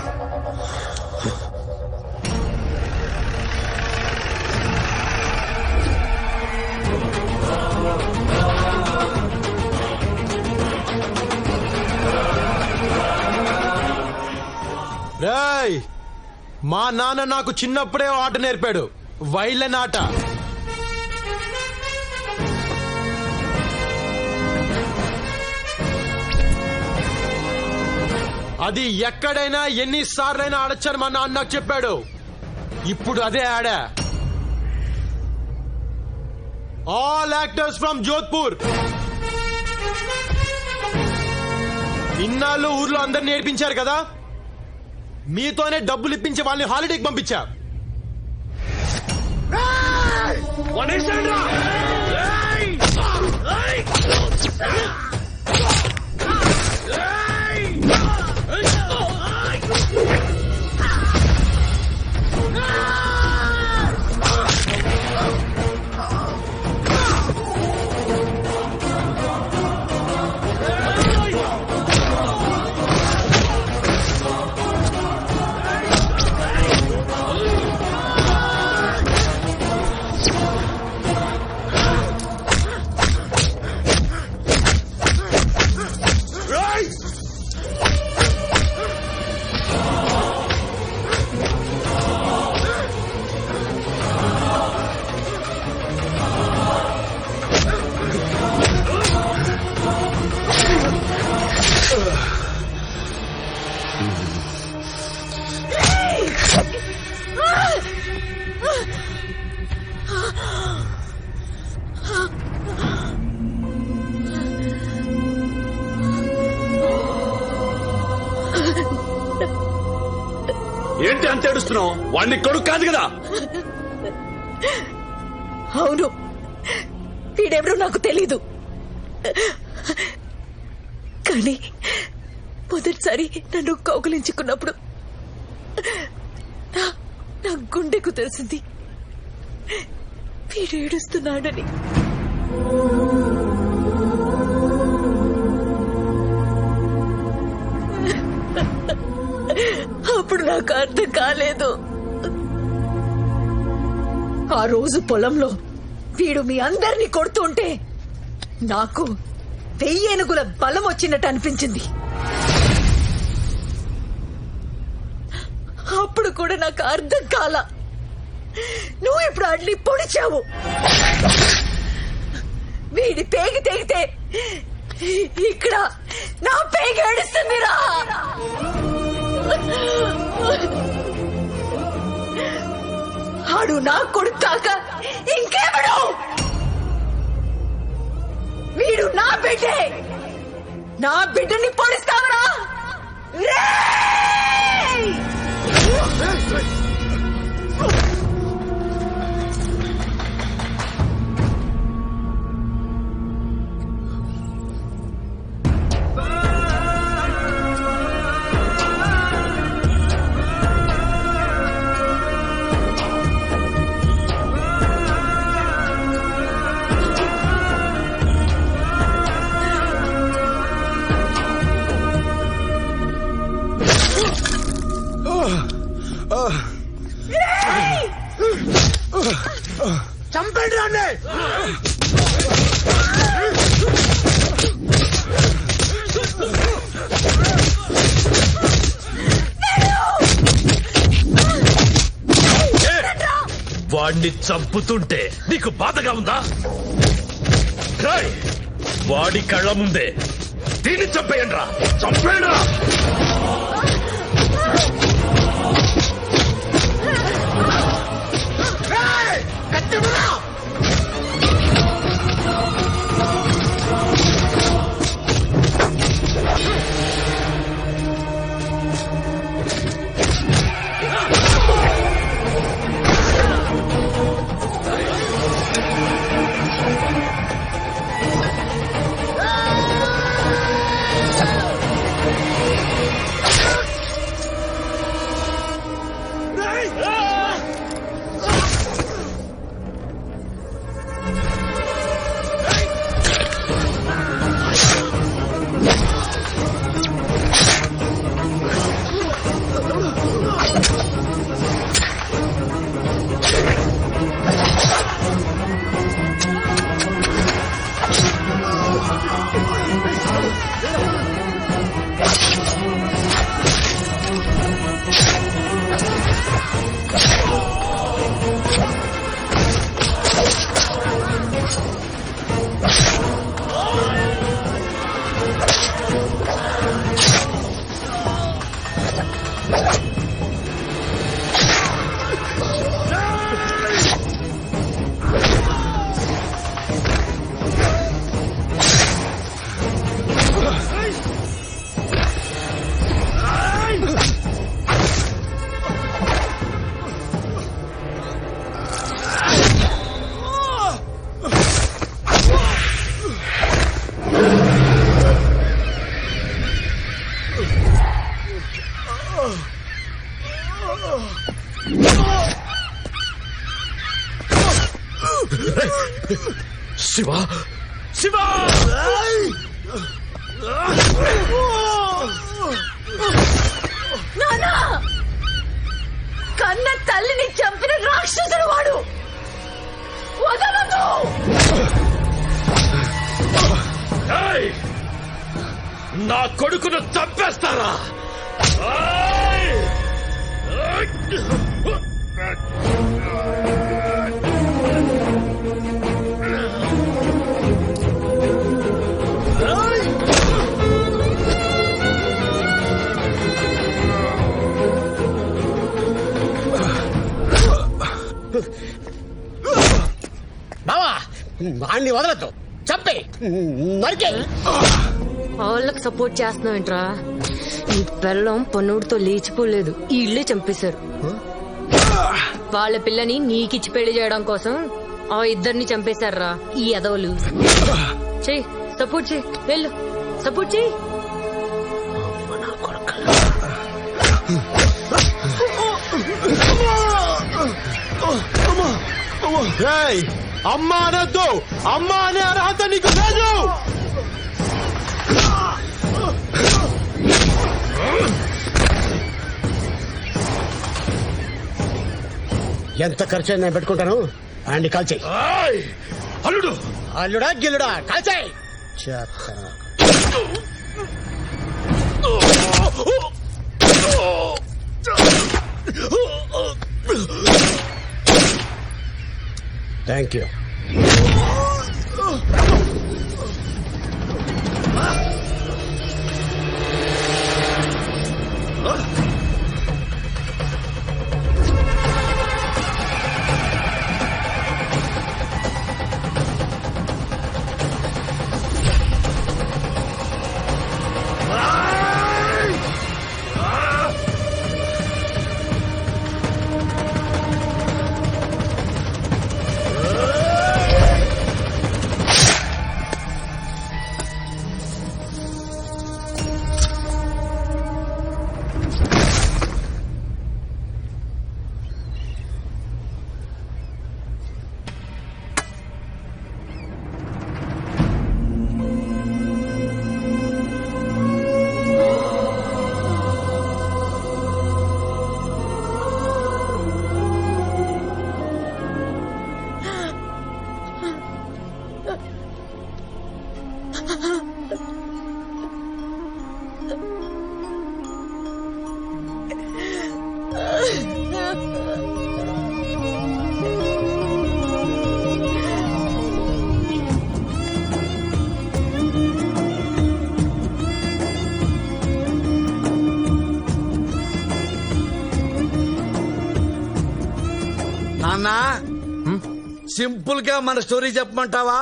రేయ్ మా నాన్న నాకు చిన్నప్పుడే ఆట నేర్పాడు. వైలెన్ ఆట. అది ఎక్కడైనా ఎన్నిసార్లైనా ఆడొచ్చని మా నాన్న నాకు చెప్పాడు. ఇప్పుడు అదే ఆడా. All actors from Jodhpur. ఇన్నాళ్ళు ఊర్లో అందరు నేర్పించారు కదా, మీతోనే డబ్బులు ఇప్పించి వాళ్ళని హాలిడేకి పంపించా. అనుకున్నావు? వాడిని కొడుకు కాదు కదా. అవును, వీడెవరో నాకు తెలీదు. కానీ మొదటిసారి నన్ను కౌగిలించుకున్నప్పుడు నా గుండెకు తెలిసింది వీడు ఏడుస్తున్నాడని. అప్పుడు నాకు అర్థం కాలేదు. ఆ రోజు పొలంలో వీడు మీ అందరినీ కొడుతుంటే నాకు 1000 ఏనుగుల బలం వచ్చినట్టు అనిపించింది. అప్పుడు కూడా నాకు అర్థం కాల. నువ్వు ఇప్పుడు అడ్లీ పొడిచావు. వీడి పేగి తెగితే ఇక్కడ నా పేగి ఏడుస్తుందిరా. ఆడు నా కొడుకు కాక ఇంకేమడు? వీడు నా బిడ్డే. నా బిడ్డని పొడిస్తావరా? చంపండి రాండి. వాడిని చంపుతుంటే నీకు బాధగా ఉందా? వాడి కళ్ళ ముందే దీన్ని చంపేయండి రా. చంపేయండి రా. శివ శివ నానా, కన్న తల్లిని చంపిన రాక్షసుడు వాడు. వదలదు. నా కొడుకును చంపేస్తారా? బావా, వాణ్ణి వదలద్దు. చంపే నరికే. వాళ్ళకి సపోర్ట్ చేస్తున్నావేంట్రా? ఈ పెళ్ళం పన్నుడితో లేచిపోలేదు, ఈ ఇల్లే చంపేశారు. వాళ్ళ పిల్లని నీకిచ్చి పెళ్లి చేయడం కోసం ఆ ఇద్దరిని చంపేశారా ఈ ఎదవలు. చెయ్యి, సపోర్ట్ చెయ్యి, వెళ్ళు, సపోర్ట్ చెయ్యి. అమ్మా అనొద్దు, అమ్మా అనే అర్హత నీకు లేదు. ఎంత ఖర్చు నేను పెట్టుకుంటాను. అండి కాల్ చేయి. అల్లుడు అల్లుడా గిల్లుడా కాల్ చేయి. Thank you. నాన్నా, సింపుల్ గా మన స్టోరీ చెప్పమంటావా?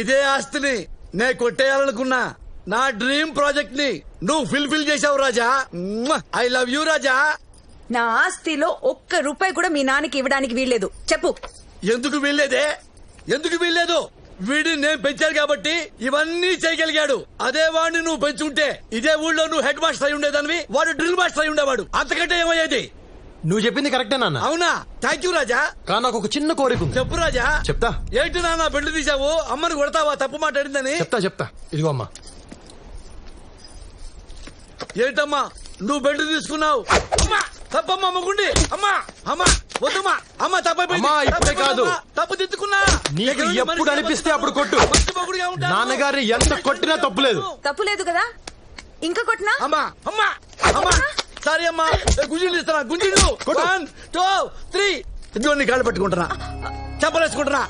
ఇదే ఆస్తిని నే కొట్టేయాలనుకున్నా నా డ్రీమ్ ప్రాజెక్ట్ ని నువ్వు ఫుల్ఫిల్ చేసావు రాజా. ఐ లవ్ యూ రాజా. నా ఆస్తిలో ఒక్క రూపాయి కూడా మీ నాన్నకి ఇవ్వడానికి వీల్లేదు. చెప్పు. ఎందుకు వీల్లేదే? ఎందుకు వీల్లేదు? వీడిని నేను పెంచాను కాబట్టి ఇవన్నీ చేయగలిగాడు. అదే వాడిని నువ్వు పెంచుంటే ఇదే ఊళ్ళో నువ్వు హెడ్ మాస్టర్ అయి ఉండేదానివి, వాడు డ్రిల్ మాస్టర్ అయి ఉండేవాడు. అంతకంటే ఏమయ్యేది? నువ్వు చెప్పింది కరెక్టే నాన్న. అవునా? థ్యాంక్ యూ రాజా. కానీ నాకు ఒక చిన్న కోరిక ఉంది. చెప్పు రాజా. చెప్తా. ఏంటి నాన్న బెల్ట్ తీసావు? అమ్మని కొడతావా తప్పు మాట్లాడిందని? చెప్తా. ఇదిగో అమ్మా. ఏంటమ్మా నువ్వు బెల్ట్ తీసుకున్నావు? అమ్మా తప్పమ్మా మగుండి. అమ్మా అమ్మా వద్దమ్మా. అమ్మ ఇప్పుడే కాదు, తప్పు తిట్టుకున్నా. నీకు ఎప్పుడు అనిపిస్తే అప్పుడు కొట్టు. నాన్నగారిని ఎంత కొట్టినా తప్పులేదు. తప్పులేదు కదా? ఇంకా కొట్టినా? అమ్మా అమ్మా అమ్మా సారీ అమ్మా. గుంజీలు ఇస్తానా? గుంజీలు 1 2 3. ఇదిగో నీ కాళ్ళు పట్టుకుంటున్నా, చెప్పలేసుకుంటున్నా.